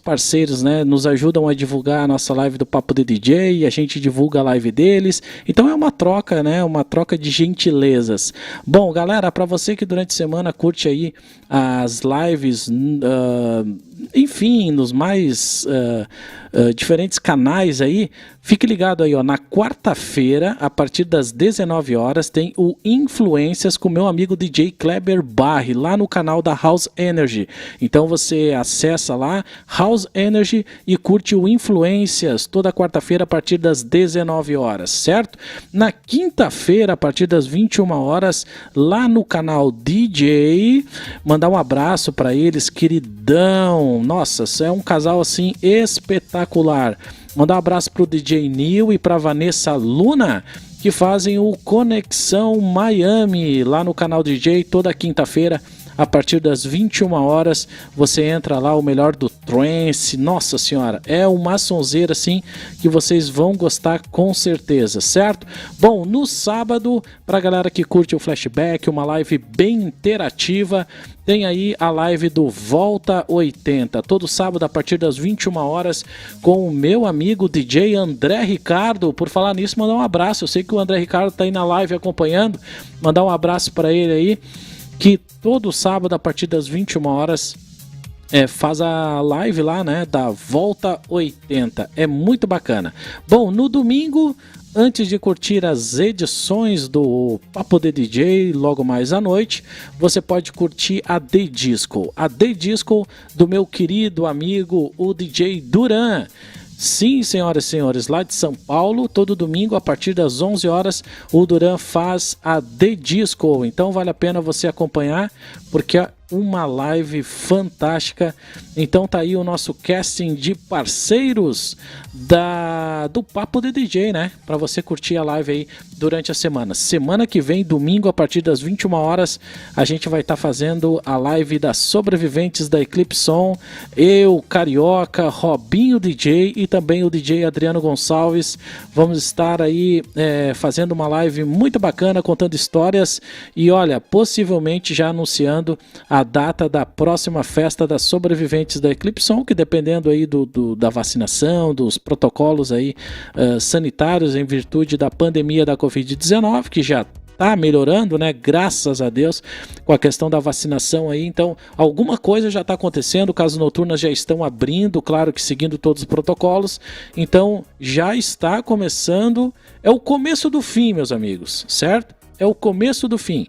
parceiros, né, nos ajudam a divulgar a nossa live do Papo de DJ, e a gente divulga a live deles, então é uma troca, né, uma troca de gentilezas. Bom, galera, para você que durante a semana curte aí as lives, enfim, nos mais diferentes canais aí, fique ligado aí, ó, na quarta-feira, a partir das 19 horas, tem o Influências com meu amigo DJ Kleber Barri, lá no canal da House Energy. Então você acessa lá, House Energy, e curte o Influências toda quarta-feira a partir das 19 horas, certo? Na quinta-feira, a partir das 21 horas, lá no canal DJ, mandar um abraço para eles, queridão. Nossa, é um casal assim espetacular. Mandar um abraço pro DJ Neil e pra Vanessa Luna, que fazem o Conexão Miami lá no canal DJ toda quinta-feira. A partir das 21 horas, você entra lá, o melhor do trance. Nossa senhora, é uma sonzeira assim que vocês vão gostar com certeza, certo? Bom, no sábado, pra galera que curte o Flashback, uma live bem interativa, tem aí a live do Volta 80, todo sábado a partir das 21 horas, com o meu amigo DJ André Ricardo. Por falar nisso, mandar um abraço, eu sei que o André Ricardo tá aí na live acompanhando, mandar um abraço para ele aí, que todo sábado a partir das 21 horas faz a live lá, né, da Volta 80, é muito bacana. Bom, no domingo, antes de curtir as edições do Papo de DJ, logo mais à noite, você pode curtir a The Disco. A The Disco do meu querido amigo, o DJ Duran. Sim, senhoras e senhores, lá de São Paulo, todo domingo a partir das 11 horas, o Duran faz a The Disco. Então vale a pena você acompanhar, porque é uma live fantástica. Então tá aí o nosso casting de parceiros do Papo de DJ, né? Para você curtir a live aí durante a semana. Semana que vem, domingo, a partir das 21 horas, a gente vai estar fazendo a live das sobreviventes da Eclipse Som. Eu, Carioca, Robinho DJ e também o DJ Adriano Gonçalves. Vamos estar aí fazendo uma live muito bacana, contando histórias e olha, possivelmente já anunciando a data da próxima festa das sobreviventes da Eclipse Som, que dependendo aí da vacinação, dos protocolos aí sanitários em virtude da pandemia da Covid-19, que já tá melhorando, né? Graças a Deus, com a questão da vacinação aí. Então, alguma coisa já está acontecendo, casas noturnas já estão abrindo, claro que seguindo todos os protocolos. Então, já está começando, é o começo do fim, meus amigos, certo? É o começo do fim.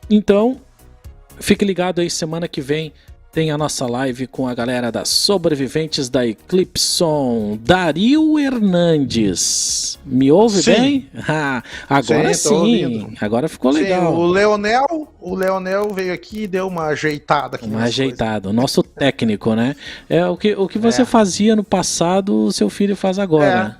Então, fique ligado aí, semana que vem tem a nossa live com a galera das sobreviventes da Eclipson. Dario Hernandes. Me ouve bem? Agora sim. Agora ficou legal. O Leonel veio aqui e deu uma ajeitada aqui. Uma ajeitada. O nosso técnico, né? É o que você fazia no passado, o seu filho faz agora.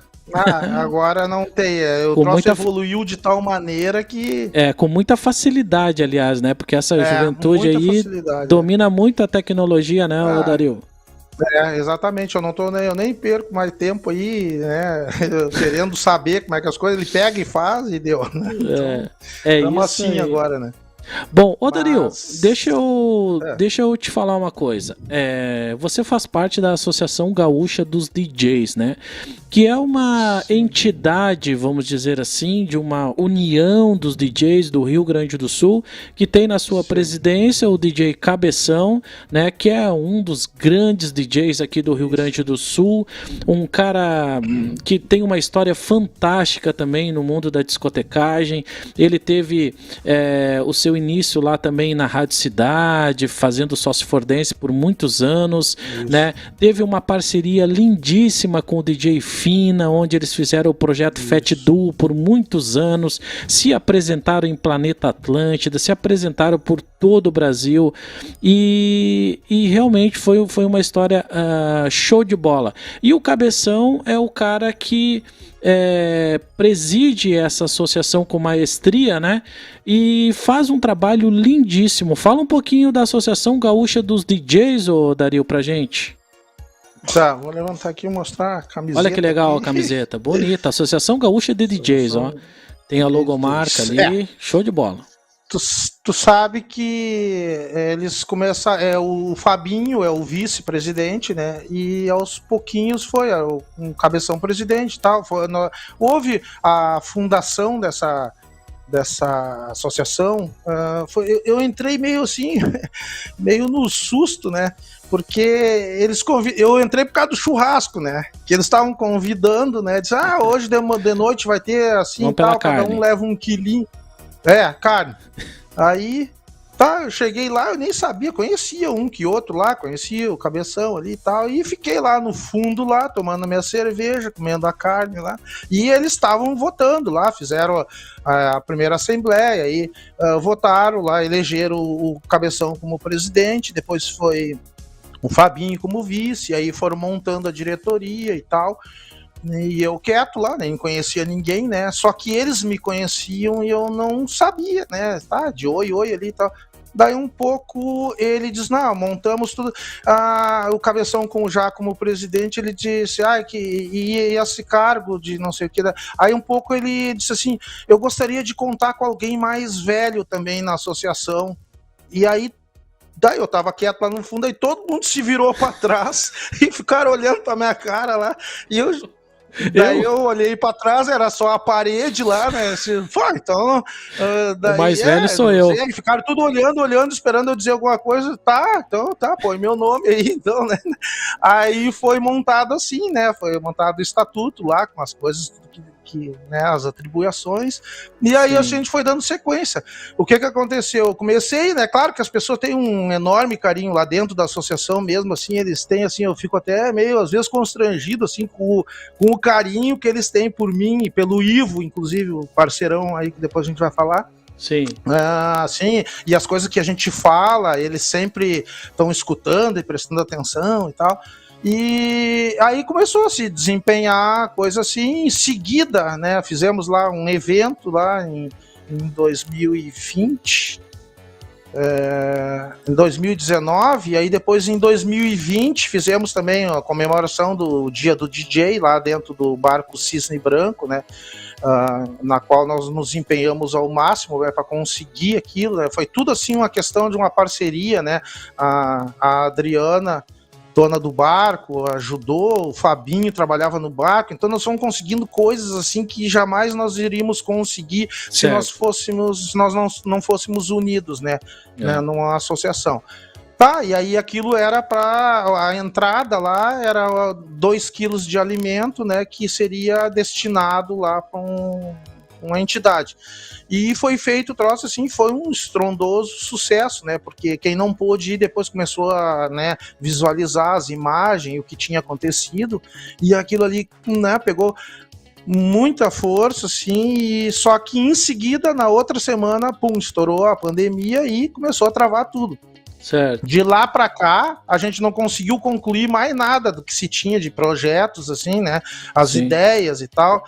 Agora não tem. O troço evoluiu de tal maneira que... com muita facilidade, aliás, né? Porque essa juventude aí domina muito a tecnologia, né, Dario? Exatamente. Eu nem perco mais tempo aí, né? Querendo saber como é que as coisas... Ele pega e faz e deu, né? Estamos assim aí. Agora, né? Bom, Dario, deixa eu te falar uma coisa. Você faz parte da Associação Gaúcha dos DJs, né? Que é uma entidade, vamos dizer assim, de uma união dos DJs do Rio Grande do Sul, que tem na sua presidência o DJ Cabeção, né? Que é um dos grandes DJs aqui do Rio Grande do Sul, um cara que tem uma história fantástica também no mundo da discotecagem. Ele teve o seu início lá também na Rádio Cidade, fazendo sócio fordense por muitos anos, né? Teve uma parceria lindíssima com o DJ Fina, onde eles fizeram o projeto Fat Duo por muitos anos, se apresentaram em Planeta Atlântida, se apresentaram por todo o Brasil e realmente foi uma história show de bola. E o Cabeção é o cara que preside essa associação com maestria, né? E faz um trabalho lindíssimo. Fala um pouquinho da Associação Gaúcha dos DJs, Dario, pra gente. Tá, vou levantar aqui e mostrar a camiseta. Olha que legal a camiseta, bonita. Associação Gaúcha de DJs, ó. Tem a logomarca ali, show de bola. Tu sabe que eles começam, o Fabinho é o vice-presidente, né? E aos pouquinhos foi um Cabeção presidente e tal. Houve a fundação dessa associação. Eu entrei meio assim, meio no susto, né? Porque eu entrei por causa do churrasco, né? Que eles estavam convidando, né? Diz, hoje de noite vai ter assim e tal, cada um leva um quilinho. Carne. Aí, eu cheguei lá, eu nem sabia, conhecia um que outro lá, conhecia o Cabeção ali e tal, e fiquei lá no fundo lá, tomando a minha cerveja, comendo a carne lá, e eles estavam votando lá, fizeram a primeira assembleia, aí votaram lá, elegeram o Cabeção como presidente, depois foi o Fabinho como vice, aí foram montando a diretoria e tal. E eu quieto lá, nem conhecia ninguém, né? Só que eles me conheciam e eu não sabia, né? De oi ali e tal. Daí um pouco ele diz, não, montamos tudo. O Cabeção já como presidente, ele disse, que esse cargo de não sei o que. Aí um pouco ele disse assim, eu gostaria de contar com alguém mais velho também na associação. E aí, daí eu tava quieto lá no fundo, aí todo mundo se virou para trás e ficaram olhando pra minha cara lá. E daí eu olhei pra trás, era só a parede lá, né? Então. Daí, o mais velho sou eu. Sei, ficaram tudo olhando, esperando eu dizer alguma coisa. Então põe meu nome aí, então, né? Aí foi montado assim, né? Foi montado o estatuto lá, com as coisas né, as atribuições, e aí a gente foi dando sequência. O que aconteceu? Eu comecei, né, claro que as pessoas têm um enorme carinho lá dentro da associação mesmo, assim, eles têm, assim, eu fico até meio, às vezes, constrangido, assim, com o carinho que eles têm por mim e pelo Ivo, inclusive, o parceirão aí, que depois a gente vai falar. Sim. Sim, e as coisas que a gente fala, eles sempre estão escutando e prestando atenção e tal. E aí começou a se desempenhar coisa assim, em seguida, né, fizemos lá um evento lá em 2020, em 2019, e aí depois em 2020 fizemos também a comemoração do Dia do DJ lá dentro do barco Cisne Branco, né, na qual nós nos empenhamos ao máximo, né, para conseguir aquilo, né, foi tudo assim uma questão de uma parceria, né, a Adriana, dona do barco, ajudou, o Fabinho trabalhava no barco, então nós fomos conseguindo coisas assim que jamais nós iríamos conseguir se nós não fôssemos unidos, né, numa associação. E aí aquilo era para a entrada lá, era 2 quilos de alimento, né, que seria destinado lá para uma entidade. E foi feito o troço, assim, foi um estrondoso sucesso, né? Porque quem não pôde ir depois começou a, né, visualizar as imagens, o que tinha acontecido, e aquilo ali, né, pegou muita força, assim, e só que em seguida, na outra semana, pum, estourou a pandemia e começou a travar tudo. Certo. De lá para cá, a gente não conseguiu concluir mais nada do que se tinha de projetos, assim, né? As ideias e tal.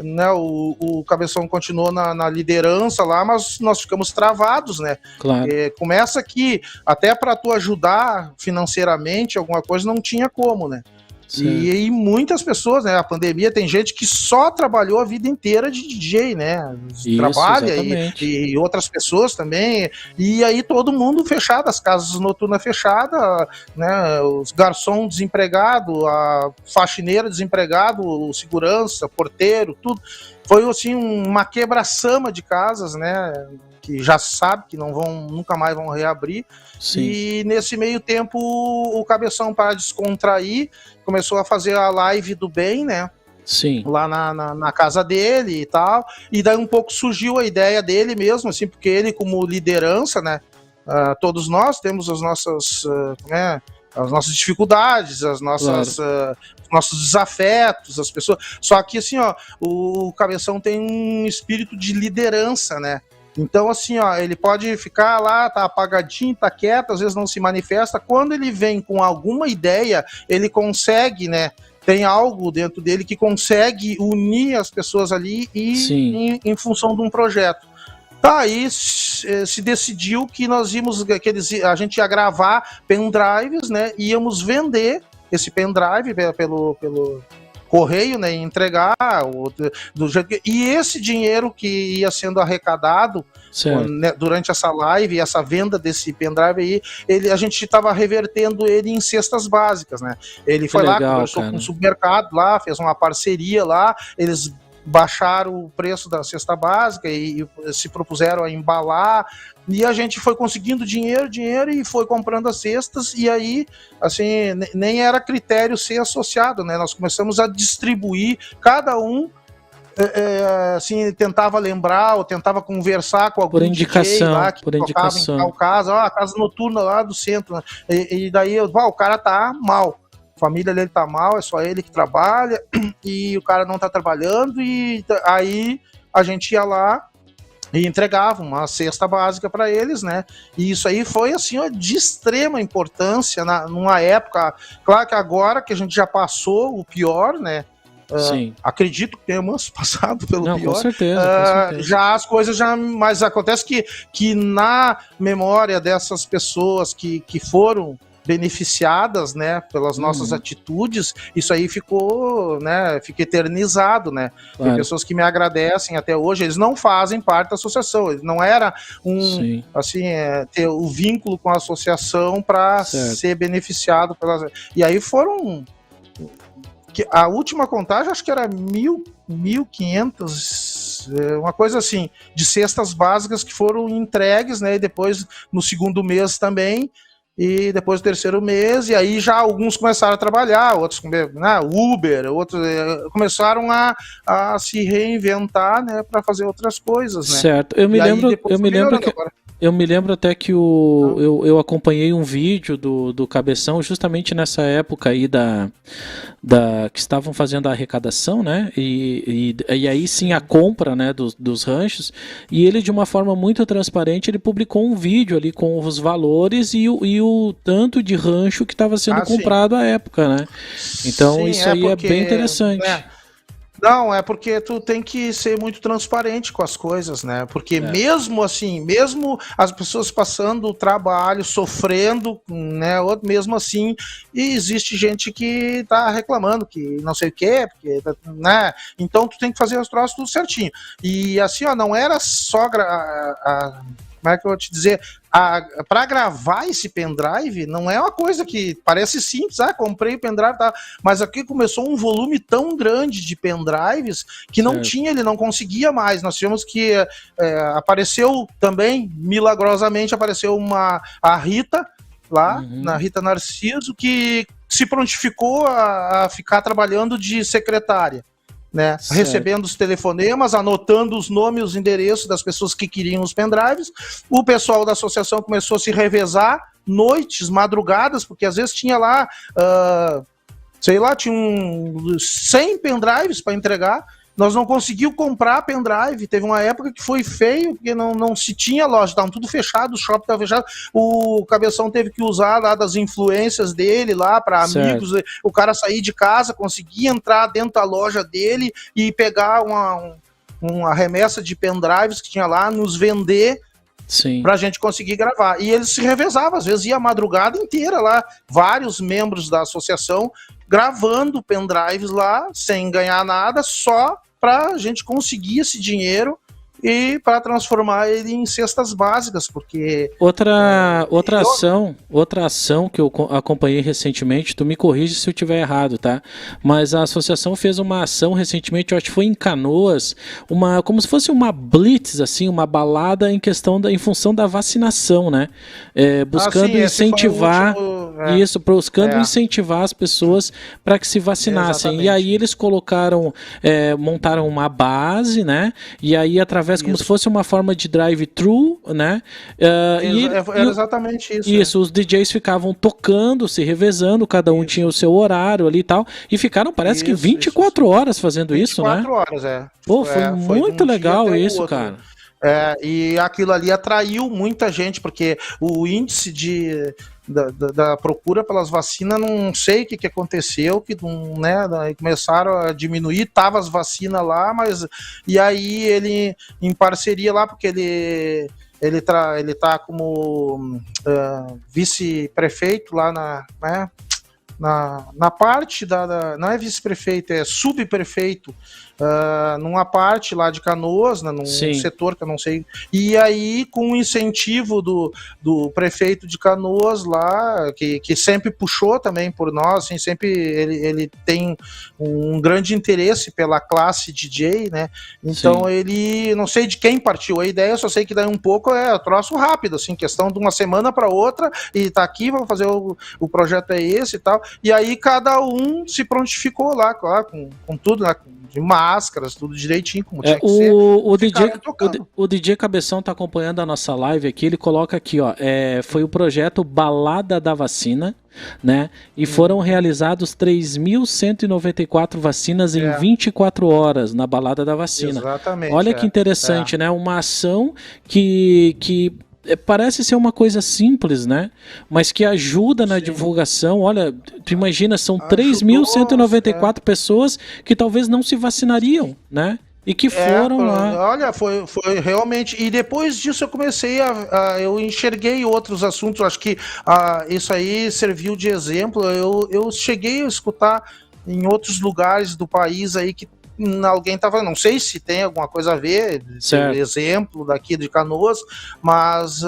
Né, o Cabeção continuou na liderança lá, mas nós ficamos travados, né? Claro. Começa que até para tu ajudar financeiramente alguma coisa não tinha como, né? E muitas pessoas, né? A pandemia tem gente que só trabalhou a vida inteira de DJ, né? Isso, trabalha e outras pessoas também. E aí todo mundo fechado, as casas noturnas fechadas, né? Os garçons desempregados, a faxineira desempregado, o segurança, porteiro, tudo. Foi assim uma quebra-sama de casas, né? Que já sabe que nunca mais vão reabrir. Sim. E nesse meio tempo o Cabeção, para descontrair, começou a fazer a live do bem, né? Sim. Lá na casa dele e tal. E daí um pouco surgiu a ideia dele mesmo, assim, porque ele, como liderança, né? Todos nós temos as nossas dificuldades, as nossas, nossos desafetos, as pessoas. Só que assim, ó, o Cabeção tem um espírito de liderança, né? Então, assim, ó, ele pode ficar lá, tá apagadinho, tá quieto, às vezes não se manifesta. Quando ele vem com alguma ideia, ele consegue, né? Tem algo dentro dele que consegue unir as pessoas ali e em função de um projeto. Tá, aí se decidiu que nós íamos, a gente ia gravar pendrives, né? Íamos vender esse pendrive pelo correio, né, e entregar do jeito que... E esse dinheiro que ia sendo arrecadado durante essa live, essa venda desse pendrive aí, a gente estava revertendo ele em cestas básicas, né? Ele foi lá, conversou com o supermercado lá, fez uma parceria lá, eles baixaram o preço da cesta básica e se propuseram a embalar, e a gente foi conseguindo dinheiro e foi comprando as cestas, e aí, assim, nem era critério ser associado, né? Nós começamos a distribuir, cada um assim, tentava lembrar ou tentava conversar com algum DJ lá que tocava em tal casa, a casa noturna lá do centro, né? E daí, o cara tá mal. A família dele tá mal, é só ele que trabalha, e o cara não tá trabalhando, e aí a gente ia lá e entregava uma cesta básica para eles, né? E isso aí foi, assim, ó, de extrema importância numa época, claro que agora que a gente já passou o pior, né? Acredito que tenhamos passado pelo pior. Com certeza. Já as coisas mas acontece que na memória dessas pessoas que foram beneficiadas, né, pelas nossas atitudes, isso aí ficou, né, fica eternizado, né? Tem pessoas que me agradecem até hoje, eles não fazem parte da associação, eles não era assim, ter o vínculo com a associação para ser beneficiado pelas... E aí foram... A última contagem, acho que era 1.500, uma coisa assim, de cestas básicas que foram entregues, né, e depois no segundo mês também, e depois do terceiro mês, e aí já alguns começaram a trabalhar, outros, né, Uber, outros começaram a se reinventar, né, para fazer outras coisas, né. Certo, eu me lembro até que eu acompanhei um vídeo do Cabeção justamente nessa época aí que estavam fazendo a arrecadação, né? E aí sim a compra, né, dos ranchos, e ele, de uma forma muito transparente, ele publicou um vídeo ali com os valores e o tanto de rancho que estava sendo comprado à época, né? Então isso aí é bem interessante. Não, é porque tu tem que ser muito transparente com as coisas, né? Porque mesmo assim, mesmo as pessoas passando o trabalho, sofrendo, né? Mesmo assim, existe gente que tá reclamando, que não sei o quê, porque, né? Então tu tem que fazer os troços tudo certinho. E assim, ó, não era só como é que eu vou te dizer? Para gravar esse pendrive, não é uma coisa que parece simples, comprei o pendrive, tá? Mas aqui começou um volume tão grande de pendrives que não tinha, ele não conseguia mais. Nós tivemos que apareceu também, milagrosamente, apareceu a Rita lá, na Rita Narciso, que se prontificou a ficar trabalhando de secretária. né, recebendo os telefonemas, anotando os nomes e os endereços das pessoas que queriam os pendrives. O pessoal da associação começou a se revezar noites, madrugadas, porque às vezes tinha lá, tinha 100 pendrives para entregar. Nós não conseguimos comprar pendrive. Teve uma época que foi feio, porque não se tinha loja, estavam tudo fechado, o shopping estava fechado. O Cabeção teve que usar lá das influências dele lá para amigos. O cara sair de casa, conseguir entrar dentro da loja dele e pegar uma remessa de pendrives que tinha lá, nos vender. Pra gente conseguir gravar. E eles se revezavam, às vezes ia a madrugada inteira lá, vários membros da associação gravando pendrives lá, sem ganhar nada, só pra gente conseguir esse dinheiro e para transformar ele em cestas básicas, porque... Outra ação que eu acompanhei recentemente, tu me corrige se eu estiver errado, tá? Mas a associação fez uma ação recentemente, eu acho que foi em Canoas, como se fosse uma blitz, assim, uma balada em função da vacinação, né? Buscando incentivar... Isso, buscando incentivar as pessoas para que se vacinassem. Exatamente. E aí eles montaram uma base, né? E aí, através, como se fosse uma forma de drive-thru, né? Era exatamente isso. Isso, os DJs ficavam tocando, se revezando, cada um tinha o seu horário ali e tal. E ficaram, parece que 24 horas fazendo isso, né? 24 horas, Pô, foi muito legal isso, cara. E aquilo ali atraiu muita gente, porque o índice da procura pelas vacinas, não sei o que aconteceu, que começaram a diminuir, tava as vacinas lá, e aí ele, em parceria lá, porque ele tá como vice-prefeito lá na parte não é vice-prefeito, é subprefeito, numa parte lá de Canoas, num setor que eu não sei, e aí com o incentivo do prefeito de Canoas lá, que sempre puxou também por nós, assim, sempre ele tem um grande interesse pela classe DJ, né, então ele, não sei de quem partiu a ideia, só sei que daí um pouco troço rápido, assim, questão de uma semana para outra, e tá aqui, vamos fazer o projeto é esse e tal, e aí cada um se prontificou lá, claro, com tudo, né, de máscaras, tudo direitinho, como tinha que ser. O DJ Cabeção tá acompanhando a nossa live aqui, ele coloca aqui, ó, foi o projeto Balada da Vacina, né, e foram realizados 3.194 vacinas em 24 horas na Balada da Vacina. Exatamente. Olha que interessante, né, uma ação que parece ser uma coisa simples, né? Mas que ajuda na divulgação. Olha, tu imagina, são 3.194 pessoas que talvez não se vacinariam, né? E que foram lá. Olha, foi realmente... E depois disso eu comecei eu enxerguei outros assuntos, acho que isso aí serviu de exemplo. Eu cheguei a escutar em outros lugares do país aí que alguém estava, não sei se tem alguma coisa a ver, exemplo daqui de Canoas, mas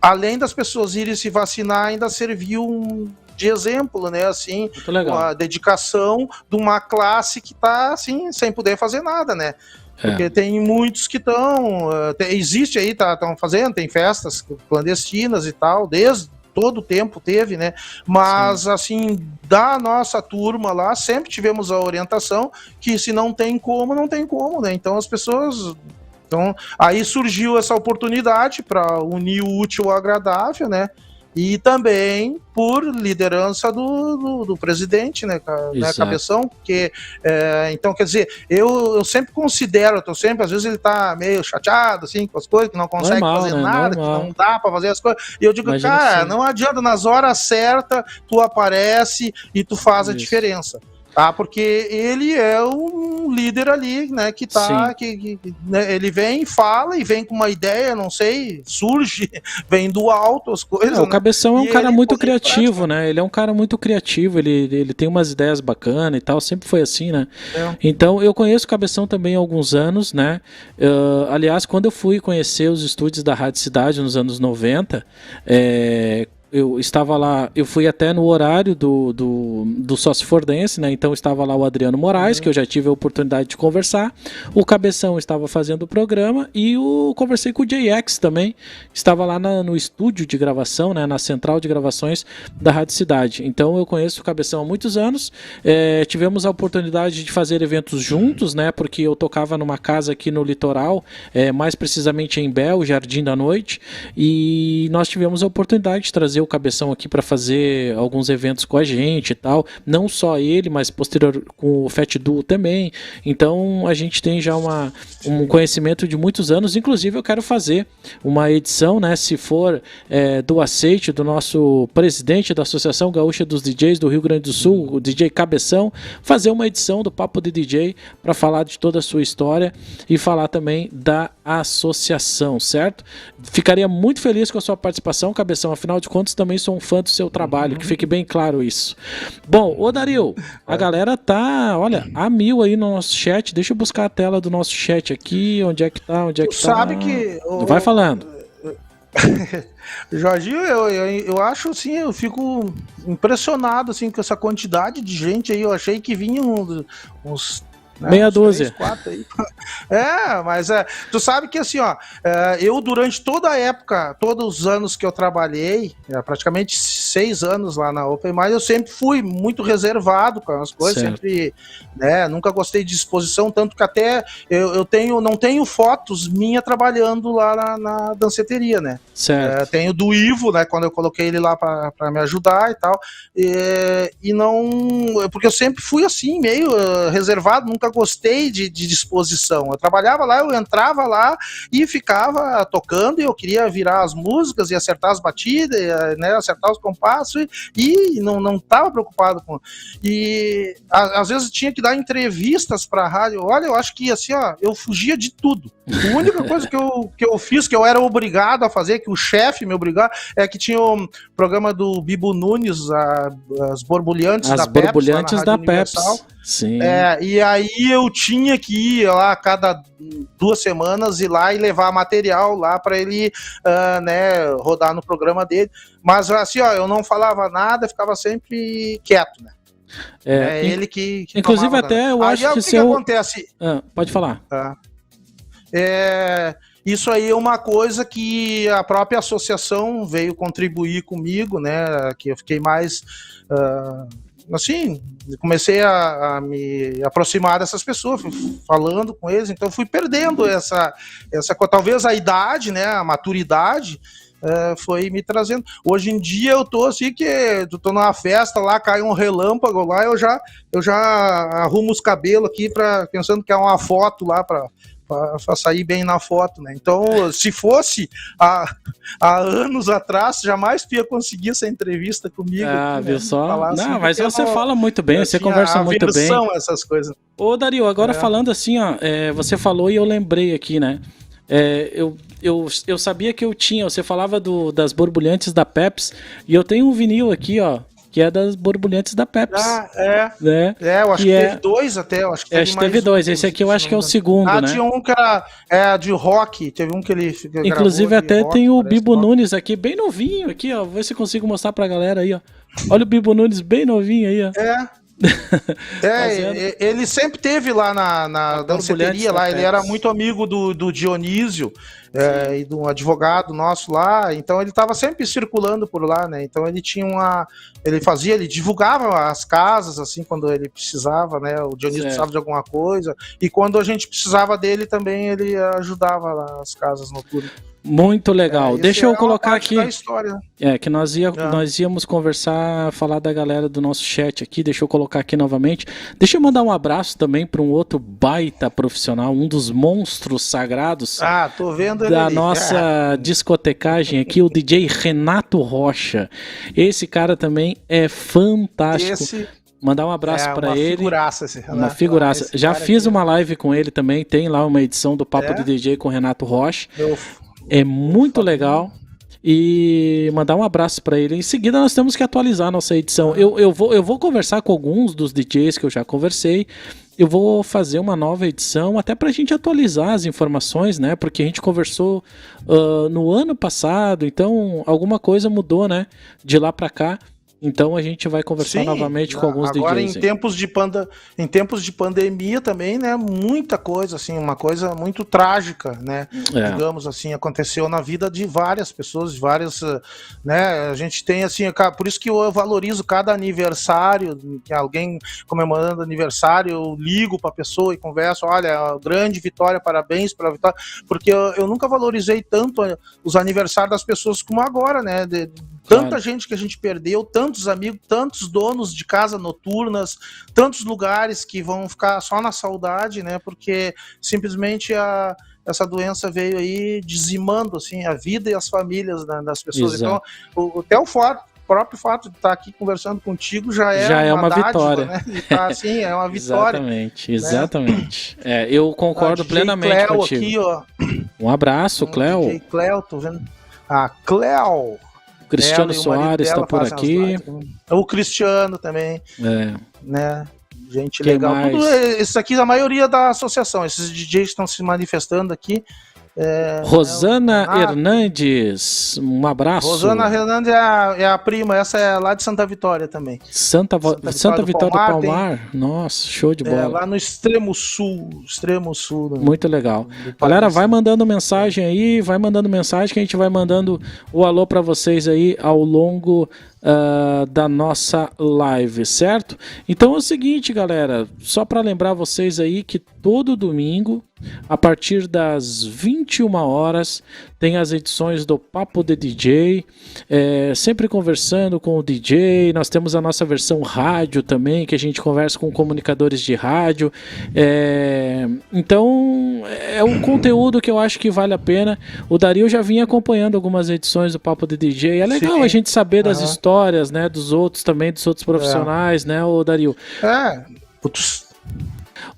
além das pessoas irem se vacinar, ainda serviu de exemplo, né, assim, a dedicação de uma classe que está assim, sem poder fazer nada, né, porque tem muitos que estão, existe aí, estão fazendo, tem festas clandestinas e tal, desde todo o tempo teve, né? Mas, assim, da nossa turma lá, sempre tivemos a orientação que se não tem como, não tem como, né? Então, as pessoas... Então, aí surgiu essa oportunidade para unir o útil ao agradável, né? E também por liderança do presidente, né, Cabeção, porque, então, quer dizer, eu sempre considero, às vezes ele tá meio chateado, assim, com as coisas, que não consegue fazer nada, que não dá para fazer as coisas, e eu digo, cara, não adianta, nas horas certas, tu aparece e tu faz a diferença. Tá, porque ele é um líder ali, né, que tá, né, ele vem, fala e vem com uma ideia, não sei, surge, vem do alto as coisas. O Cabeção é um cara muito criativo, né, ele é um cara muito criativo, ele tem umas ideias bacanas e tal, sempre foi assim, né. Então, eu conheço o Cabeção também há alguns anos, né, aliás, quando eu fui conhecer os estúdios da Rádio Cidade nos anos 90, eu estava lá, eu fui até no horário do Só Se For Dance, né? Então estava lá o Adriano Moraes, que eu já tive a oportunidade de conversar. O Cabeção estava fazendo o programa e conversei com o JX também. Estava lá no estúdio de gravação, né? Na central de gravações da Rádio Cidade. Então eu conheço o Cabeção há muitos anos. Tivemos a oportunidade de fazer eventos juntos, né? Porque eu tocava numa casa aqui no litoral, mais precisamente em Bel, Jardim da Noite, e nós tivemos a oportunidade de trazer o Cabeção aqui para fazer alguns eventos com a gente e tal. Não só ele, mas posterior com o Fat Duo também. Então a gente tem já um conhecimento de muitos anos. Inclusive eu quero fazer uma edição, né? Se for do aceite do nosso presidente da Associação Gaúcha dos DJs do Rio Grande do Sul, o DJ Cabeção, fazer uma edição do Papo de DJ para falar de toda a sua história e falar também da associação, certo? Ficaria muito feliz com a sua participação, Cabeção, afinal de contas também sou um fã do seu trabalho, que fique bem claro isso. Bom, ô Dario, a galera tá, olha, a mil aí no nosso chat, deixa eu buscar a tela do nosso chat aqui, onde é que tá? Sabe que... Vai falando. Jorginho, eu acho assim, eu fico impressionado assim com essa quantidade de gente aí. Eu achei que vinham uns meia dúzia. 3, 4 aí. Mas tu sabe que assim, ó, eu durante toda a época, todos os anos que eu trabalhei, praticamente 6 anos lá na Open Mind, eu sempre fui muito reservado com as coisas, certo. Sempre, né, nunca gostei de exposição, tanto que até eu não tenho fotos minha trabalhando lá na danceteria, né? Certo. Tenho do Ivo, né, quando eu coloquei ele lá para me ajudar e tal, e não, porque eu sempre fui assim, meio reservado, nunca gostei de disposição. Eu trabalhava lá, eu entrava lá e ficava tocando, e eu queria virar as músicas e acertar as batidas, né, acertar os compassos, e não estava preocupado com... E às vezes tinha que dar entrevistas para a rádio. Olha, eu acho que assim, ó, eu fugia de tudo. A única coisa que eu fiz, que eu era obrigado a fazer, que o chefe me obrigava, é que tinha o programa do Bibo Nunes, as borbulhantes da Pepsi. As borbulhantes da Pepsi. Sim. E aí eu tinha que ir lá cada 2 semanas, ir lá e levar material lá para ele né, rodar no programa dele. Mas assim, ó, eu não falava nada, ficava sempre quieto, né? Ele que inclusive até eu acho que que acontece? Pode falar. Isso aí é uma coisa que a própria associação veio contribuir comigo, né? Que eu fiquei mais assim, comecei a me aproximar dessas pessoas, fui falando com eles, então fui perdendo essa talvez a idade, né? A maturidade. Foi me trazendo. Hoje em dia eu tô assim que eu tô numa festa lá, cai um relâmpago lá, eu já arrumo os cabelos aqui pensando que é uma foto lá para sair bem na foto, né? Então, se fosse há anos atrás, jamais ia conseguir essa entrevista comigo. Viu, né? Só? Não, mas você fala muito bem, você conversa muito bem. Essas coisas. Ô, Dario, agora falando assim, ó, você falou e eu lembrei aqui, né? Eu sabia que eu tinha, você falava das borbulhantes da Pepsi, e eu tenho um vinil aqui, ó, que é das borbulhantes da Pepsi. Né? Eu acho que teve 2 até, eu acho que teve 2, esse aqui eu acho que é o segundo, né? Tinha um que era de rock, teve um que ele inclusive até rock, tem o Bibo Nunes aqui, bem novinho aqui, ó, vou ver se eu consigo mostrar pra galera aí, ó. Olha o Bibo Nunes bem novinho aí, ó. Ele sempre teve lá na danceteria lá, ele era muito amigo do Dionísio e do advogado nosso lá, então ele estava sempre circulando por lá, né? Então ele tinha ele divulgava as casas assim quando ele precisava, né? O Dionísio precisava de alguma coisa, e quando a gente precisava dele também ele ajudava lá as casas noturnas. Muito legal. Deixa eu colocar aqui. Da história. Que nós íamos conversar, falar da galera do nosso chat aqui. Deixa eu colocar aqui novamente. Deixa eu mandar um abraço também para um outro baita profissional, um dos monstros sagrados. Tô vendo da nossa discotecagem aqui, o DJ Renato Rocha. Esse cara também é fantástico. Mandar um abraço para ele. Uma figuraça. Já fiz uma live com ele também. Tem lá uma edição do Papo de DJ com o Renato Rocha. É muito legal. E mandar um abraço para ele. Em seguida nós temos que atualizar a nossa edição. Eu vou conversar com alguns dos DJs que eu já conversei. eu vou fazer uma nova edição até para a gente atualizar as informações, né? Porque a gente conversou no ano passado, então alguma coisa mudou, né? De lá para cá. Então a gente vai conversar novamente com alguns agora DJs. Agora em tempos de pandemia também, né, muita coisa assim, uma coisa muito trágica, né, digamos assim, aconteceu na vida de várias pessoas, de várias, né, a gente tem assim, por isso que eu valorizo cada aniversário, que alguém comemorando aniversário, eu ligo para a pessoa e converso, olha, grande vitória, parabéns pela vitória, porque eu nunca valorizei tanto os aniversários das pessoas como agora, né, tanta gente que a gente perdeu, tantos amigos, tantos donos de casa noturnas, tantos lugares que vão ficar só na saudade, né? Porque simplesmente essa doença veio aí dizimando assim, a vida e as famílias das pessoas. Exato. Então, até o próprio fato de estar aqui conversando contigo já é uma dádiva, vitória. Né? E tá, assim, é uma vitória. Exatamente. Né? Eu concordo plenamente Cleo contigo. Aqui, ó. Um abraço, Cleo. DJ Cleo, tô vendo. Cleo. Cristiano Soares está por aqui. O Cristiano também. Né? Gente Quem legal. Mais? Tudo isso aqui, a maioria da associação. Esses DJs estão se manifestando aqui. Rosana Hernandes, um abraço. Rosana Hernandes é a prima, essa é lá de Santa Vitória também. Santa Vitória do Palmar. Nossa, show de bola. Lá no extremo sul. Muito legal. Galera, vai mandando mensagem aí, que a gente vai mandando o alô para vocês aí ao longo da nossa live, certo? Então é o seguinte, galera, só para lembrar vocês aí que todo domingo, a partir das 21 horas, tem as edições do Papo de DJ, sempre conversando com o DJ. Nós temos a nossa versão rádio também, que a gente conversa com comunicadores de rádio. Então, é um conteúdo que eu acho que vale a pena. O Dario já vinha acompanhando algumas edições do Papo de DJ. É legal a gente saber das histórias, né, dos outros também, dos outros profissionais, né, o Dario?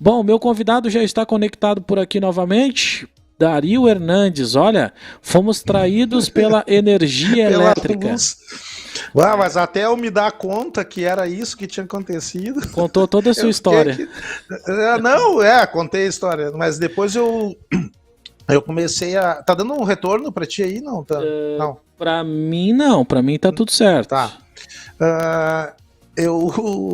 Bom, meu convidado já está conectado por aqui novamente. Dario Hernandes, olha, fomos traídos pela energia elétrica. Mas até eu me dar conta que era isso que tinha acontecido. Contou toda a sua história. Contei a história, mas depois eu comecei a... Tá dando um retorno pra ti aí? Não, tá? Não. Pra mim não, pra mim tá tudo certo. Tá.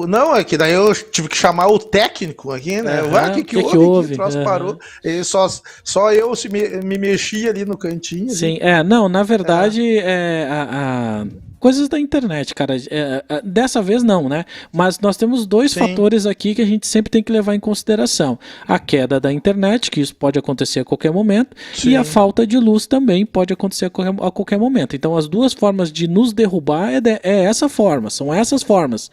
Não, é que daí eu tive que chamar o técnico aqui, né? O que houve? O troço parou. E só eu me mexia ali no cantinho. Sim, não, na verdade, coisas da internet, cara. Dessa vez não, né? Mas nós temos dois fatores aqui que a gente sempre tem que levar em consideração. A queda da internet, que isso pode acontecer a qualquer momento, e a falta de luz também pode acontecer a qualquer momento. Então as duas formas de nos derrubar são essas formas.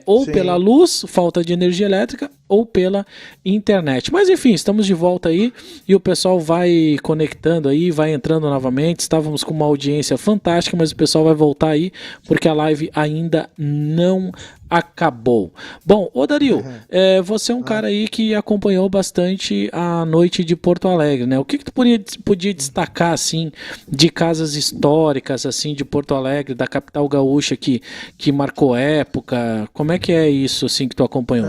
Ou pela luz, falta de energia elétrica, ou pela internet. Mas enfim, estamos de volta aí e o pessoal vai conectando aí, vai entrando novamente. Estávamos com uma audiência fantástica, mas o pessoal vai voltar aí porque a live ainda não acabou. Bom, ô Dario, você é um cara aí que acompanhou bastante a noite de Porto Alegre, né? O que tu podia destacar, assim, de casas históricas, assim, de Porto Alegre, da capital gaúcha que marcou época? Como é que é isso, assim, que tu acompanhou?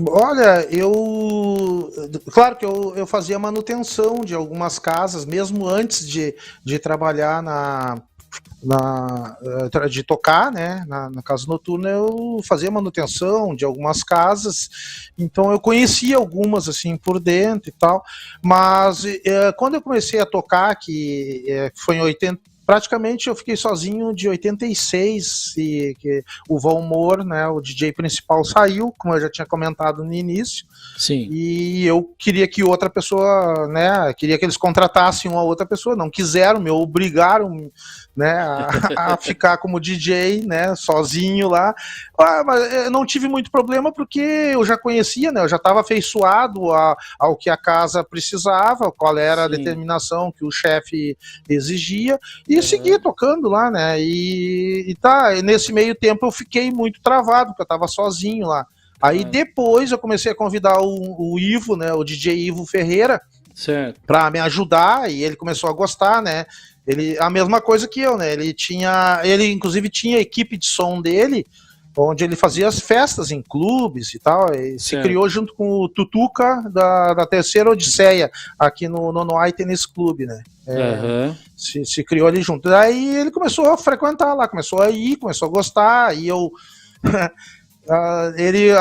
Olha, claro que eu fazia manutenção de algumas casas, mesmo antes de trabalhar de tocar, né, na casa noturna, eu fazia manutenção de algumas casas, então eu conhecia algumas assim por dentro e tal, mas quando eu comecei a tocar, que foi em 80, praticamente eu fiquei sozinho de 86, que o Valmor, né, o DJ principal, saiu, como eu já tinha comentado no início. Sim. E eu queria que outra pessoa, né, queria que eles contratassem uma outra pessoa, não quiseram, me obrigaram, né, a ficar como DJ, né, sozinho lá. Mas eu não tive muito problema porque eu já conhecia, né, eu já estava afeiçoado ao que a casa precisava, qual era a determinação que o chefe exigia, e segui tocando lá, né, e nesse meio tempo eu fiquei muito travado, porque eu estava sozinho lá. Aí depois eu comecei a convidar o Ivo, né, o DJ Ivo Ferreira, para me ajudar, e ele começou a gostar, né, a mesma coisa que eu, né, ele inclusive tinha a equipe de som dele, onde ele fazia as festas em clubes e tal, e se criou junto com o Tutuca da Terceira Odisseia, aqui no Nonoai Tênis Clube, né? Se criou ali junto. Daí ele começou a frequentar lá, começou a gostar, e eu...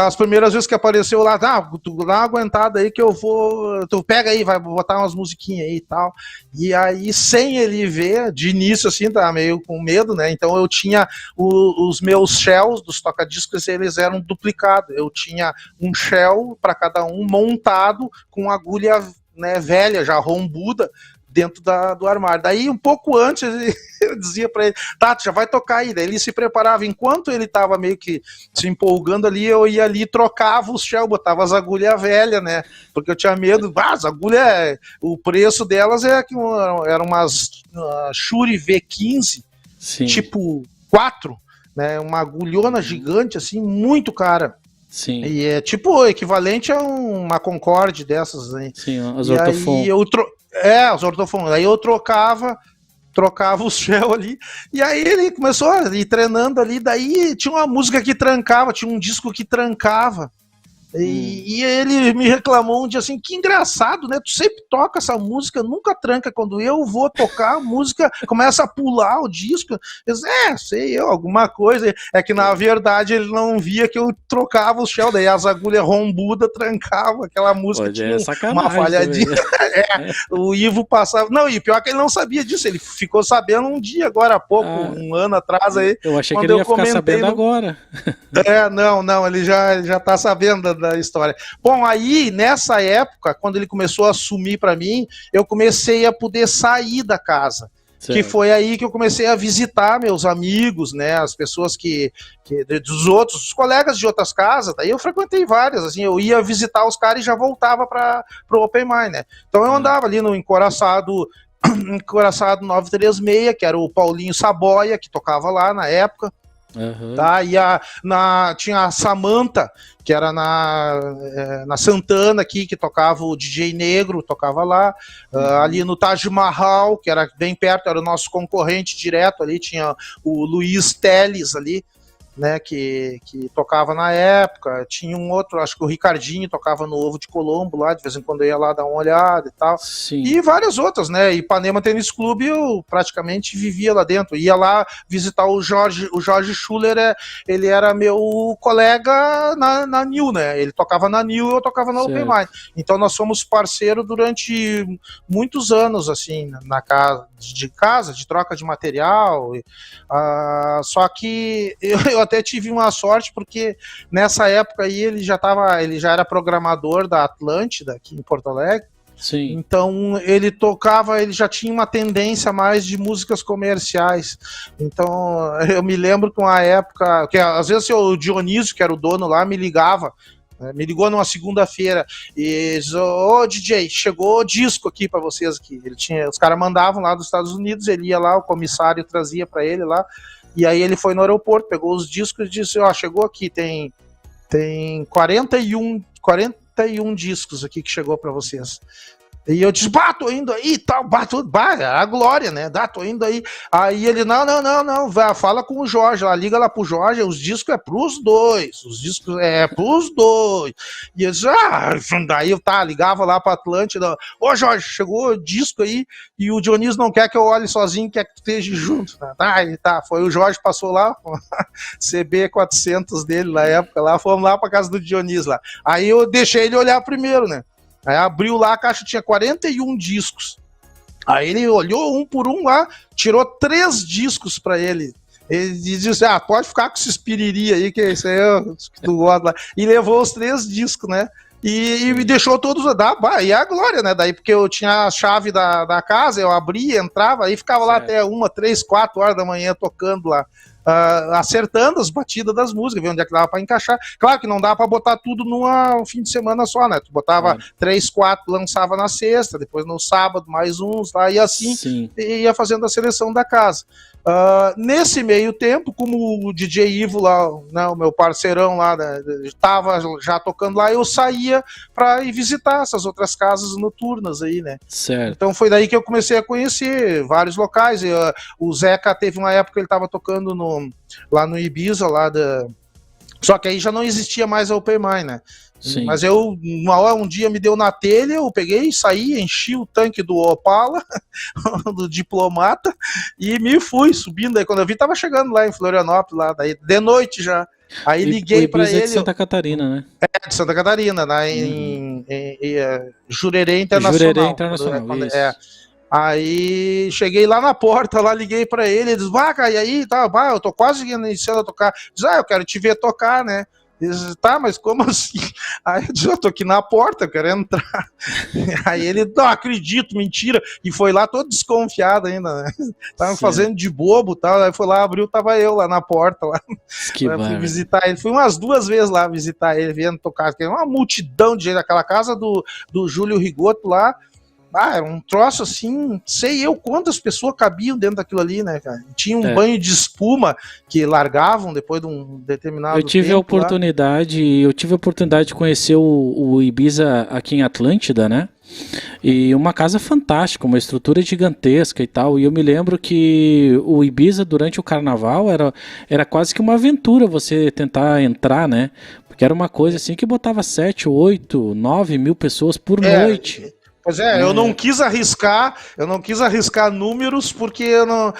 as primeiras vezes que apareceu lá, tu dá uma aguentada aí que eu vou, tu pega aí, vai botar umas musiquinhas aí e tal, e aí sem ele ver, de início assim, tava meio com medo, né, então eu tinha os meus shells dos toca-discos, eles eram duplicados, eu tinha um shell para cada um montado com agulha, né, velha, já rombuda, dentro do armário. Daí, um pouco antes, eu dizia pra ele, tu já vai tocar aí. Daí ele se preparava. Enquanto ele tava meio que se empolgando ali, eu ia ali, trocava os shell, botava as agulhas velhas, né? Porque eu tinha medo. As agulhas, o preço delas eram umas Shure V15, sim, tipo 4, né? Uma agulhona gigante, assim, muito cara. Sim. E é tipo o equivalente a uma Concorde dessas, né? Sim, as ortofon. Os ortofon. Aí eu trocava o shell ali, e aí ele começou a ir treinando ali, daí tinha uma música que trancava, tinha um disco que trancava, e ele me reclamou um dia assim, que engraçado, né, tu sempre toca essa música, nunca tranca, quando eu vou tocar a música, começa a pular o disco, eu disse, sei eu, alguma coisa, é que na verdade ele não via que eu trocava o shell, daí as agulhas rombudas trancavam aquela música, tinha uma falhadinha, o Ivo passava, não, e pior que ele não sabia disso, ele ficou sabendo um dia agora há pouco, um ano atrás aí, eu achei que ele ia ficar sabendo agora. Não, ele já tá sabendo da história. Bom, aí nessa época, quando ele começou a sumir para mim, eu comecei a poder sair da casa. Certo. Que foi aí que eu comecei a visitar meus amigos, né, as pessoas dos outros, os colegas de outras casas, daí eu frequentei várias, assim, eu ia visitar os caras e já voltava para o Open Mind, né, então eu andava ali no Encoraçado 936, que era o Paulinho Saboia, que tocava lá na época. Tá? E tinha a Samantha, que era na Santana aqui, que tocava o DJ Negro, tocava lá, ali no Taj Mahal, que era bem perto, era o nosso concorrente direto ali, tinha o Luiz Teles ali, né, que tocava na época, tinha um outro, acho que o Ricardinho tocava no Ovo de Colombo lá, de vez em quando eu ia lá dar uma olhada e tal, sim, e várias outras, né, Ipanema Tênis Clube eu praticamente vivia lá dentro, ia lá visitar o Jorge Schuller, ele era meu colega na New, né, ele tocava na New, eu tocava na Open Mind, então nós fomos parceiros durante muitos anos, assim, na casa, de troca de material, só que eu até tive uma sorte, porque nessa época aí ele já era programador da Atlântida, aqui em Porto Alegre. Sim. Então ele já tinha uma tendência mais de músicas comerciais. Então eu me lembro que uma época, que às vezes o Dionísio, que era o dono lá, me ligou numa segunda-feira e disse, DJ, chegou o disco aqui para vocês aqui. Os caras mandavam lá dos Estados Unidos, ele ia lá, o comissário trazia para ele lá. E aí ele foi no aeroporto, pegou os discos e disse, chegou aqui, tem 41 discos aqui que chegou para vocês. E eu disse, tô indo aí e tal, a glória, né, tô indo aí. Aí ele, não, fala com o Jorge, lá, liga lá pro Jorge, os discos é pros dois, E eu disse, daí eu ligava lá pra Atlântida, Jorge, chegou o disco aí, e o Dionísio não quer que eu olhe sozinho, quer que tu esteja junto, né? Foi o Jorge, passou lá, CB 400 dele na época, lá, fomos lá pra casa do Dionísio lá. Aí eu deixei ele olhar primeiro, né? Aí abriu lá, a caixa tinha 41 discos. Aí ele olhou um por um lá, tirou 3 discos pra ele. Ele disse, pode ficar com esse piriri aí, que isso aí que tu gosta lá. E levou os 3 discos, né? E me deixou todos, e a glória, né? Daí, porque eu tinha a chave da casa, eu abria, entrava, aí ficava lá até 1, 3, 4 horas da manhã tocando lá. Acertando as batidas das músicas, ver onde é que dava para encaixar. Claro que não dá para botar tudo num fim de semana só, né? Tu botava 3, 4, lançava na sexta, depois no sábado mais uns lá, e assim ia fazendo a seleção da casa. Nesse meio tempo, como o DJ Ivo lá, né, o meu parceirão lá, estava já tocando lá, eu saía para ir visitar essas outras casas noturnas aí, né? Certo. Então foi daí que eu comecei a conhecer vários locais. O Zeca teve uma época que ele estava tocando lá no Ibiza, lá Só que aí já não existia mais a Open Mind, né? Sim. Mas uma hora, um dia me deu na telha, eu peguei, saí, enchi o tanque do Opala, do Diplomata, e me fui subindo. Aí quando eu vi, tava chegando lá em Florianópolis, lá, daí, de noite já. Aí liguei para ele. De Santa Catarina, né? De Santa Catarina, lá em Jurerê Internacional. Jurerê Internacional, isso. Aí cheguei lá na porta, lá liguei para ele, ele disse, cara, e aí, tá, eu tô quase iniciando a tocar. Diz, eu quero te ver tocar, né? Ele tá, mas como assim? Aí eu disse, eu tô aqui na porta, eu quero entrar. Aí ele, não acredito, mentira. E foi lá todo desconfiado ainda, né? Tava me fazendo de bobo e tal. Aí foi lá, abriu, tava eu lá na porta. Lá. Que fui visitar ele. Fui umas 2 vezes lá visitar ele, vendo tocar. Uma multidão de gente, aquela casa do Júlio Rigoto lá. Era um troço assim, sei eu quantas pessoas cabiam dentro daquilo ali, né, cara? Tinha um banho de espuma que largavam depois de um determinado tempo. Eu tive a oportunidade de conhecer o Ibiza aqui em Atlântida, né? E uma casa fantástica, uma estrutura gigantesca e tal. E eu me lembro que o Ibiza durante o carnaval era quase que uma aventura você tentar entrar, né? Porque era uma coisa assim que botava 7, 8, 9 mil pessoas por noite. Pois eu não quis arriscar números porque eu não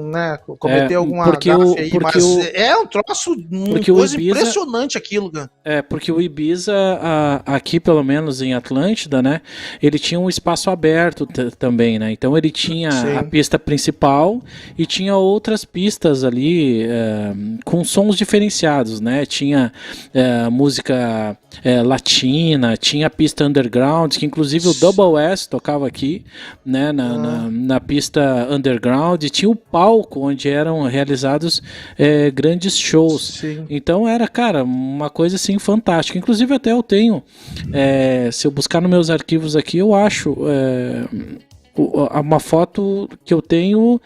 né, cometi alguma gafe aí, mas é um troço, uma coisa Ibiza, impressionante aquilo, cara. Porque o Ibiza, aqui pelo menos em Atlântida, né, ele tinha um espaço aberto também, né, então ele tinha a pista principal e tinha outras pistas ali com sons diferenciados, né, tinha música latina, tinha a pista underground, que inclusive o Double S tocava aqui, né, na pista underground, e tinha o palco onde eram realizados grandes shows. Sim. Então era, cara, uma coisa assim fantástica. Inclusive até eu tenho, se eu buscar nos meus arquivos aqui, eu acho uma foto que eu tenho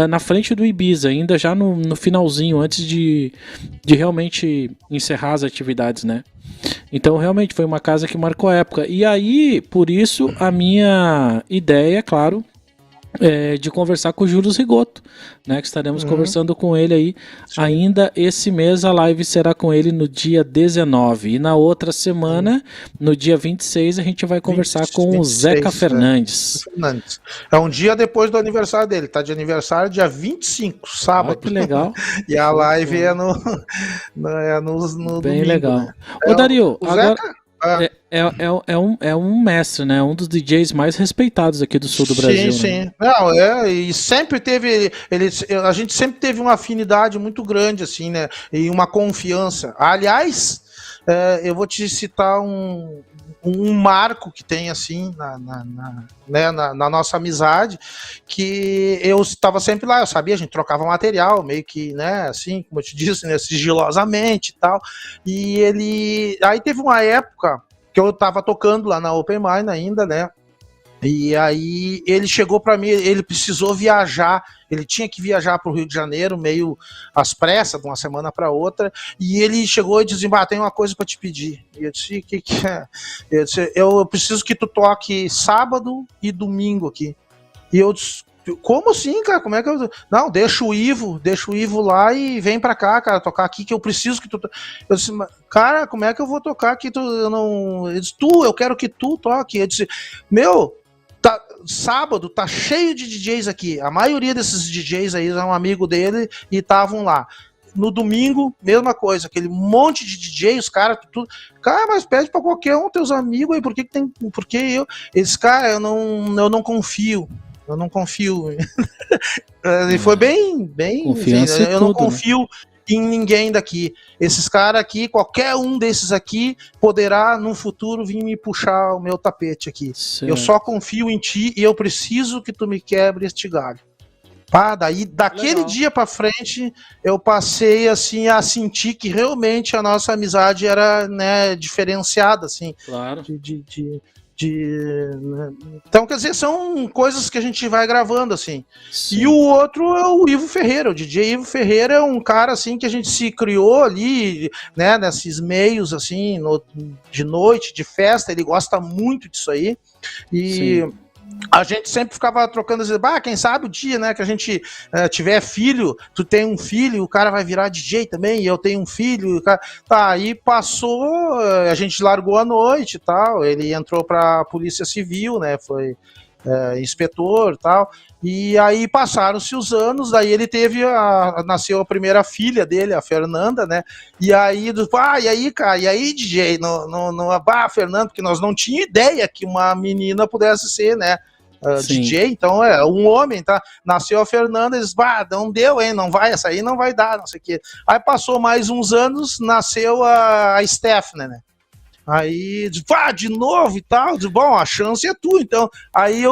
na frente do Ibiza, ainda já no finalzinho, antes de realmente encerrar as atividades, né? Então realmente foi uma casa que marcou a época. E aí, por isso, a minha ideia, claro, de conversar com o Júlio Rigoto, né, que estaremos conversando com ele aí ainda esse mês. A live será com ele no dia 19 e na outra semana, no dia 26, a gente vai conversar com o Zeca Fernandes. É um dia depois do aniversário dele, tá de aniversário dia 25, sábado. Que legal. E a live é no bem domingo, legal, né? Ô Dario, agora Zeca... É um mestre, né? Um dos DJs mais respeitados aqui do sul do Brasil. Sim. Né? Não, e sempre teve. A gente sempre teve uma afinidade muito grande, assim, né? E uma confiança. Aliás, eu vou te citar um marco que tem, assim, na nossa amizade, que eu estava sempre lá, eu sabia, a gente trocava material, meio que, né, assim, como eu te disse, né, sigilosamente e tal, e aí teve uma época que eu estava tocando lá na Open Mind ainda, né, e aí ele chegou para mim, ele precisou viajar, ele tinha que viajar para o Rio de Janeiro, meio às pressas, de uma semana para outra, e ele chegou e disse, tem uma coisa para te pedir. E eu disse, o que é? Eu disse, eu preciso que tu toque sábado e domingo aqui. E eu disse, como assim, cara? Como é que eu... Não, deixa o Ivo lá e vem pra cá, cara, tocar aqui, que eu preciso que tu... Eu disse, cara, como é que eu vou tocar aqui? Eu disse, eu quero que tu toque. Eu disse, sábado tá cheio de DJs aqui. A maioria desses DJs aí é um amigo dele e estavam lá. No domingo, mesma coisa, aquele monte de DJs, os caras, tudo. Cara, mas pede pra qualquer um, teus amigos aí, porque eu. Esse cara, eu não confio. Eu não confio. Ele foi bem. Confiança assim, eu não tudo, confio, né? Em ninguém daqui. Esses caras aqui, qualquer um desses aqui poderá no futuro vir me puxar o meu tapete aqui. Certo. Eu só confio em ti e eu preciso que tu me quebre este galho. Daquele dia pra frente eu passei assim a sentir que realmente a nossa amizade era, né, diferenciada, assim. Claro. Então, quer dizer, são coisas que a gente vai gravando, assim. Sim. E o outro é o Ivo Ferreira. O DJ Ivo Ferreira é um cara, assim, que a gente se criou ali, né, nesses meios, assim, de noite, de festa. Ele gosta muito disso aí. E A gente sempre ficava trocando, assim, quem sabe o dia, né, que a gente tiver filho, tu tem um filho, o cara vai virar DJ também, e eu tenho um filho, tá, aí passou, a gente largou à noite e tal, ele entrou pra Polícia Civil, né, foi inspetor e tal, e aí passaram-se os anos, daí ele nasceu a primeira filha dele, a Fernanda, né, e aí, e aí, cara, e aí, DJ, Fernanda, porque nós não tínhamos ideia que uma menina pudesse ser, né, DJ, então um homem, tá? Nasceu a Fernanda, eles, não deu, hein? Não vai, essa aí não vai dar, não sei o quê. Aí passou mais uns anos, nasceu a Stephanie, né? Aí, de novo e tal, bom, a chance é tua, então. Aí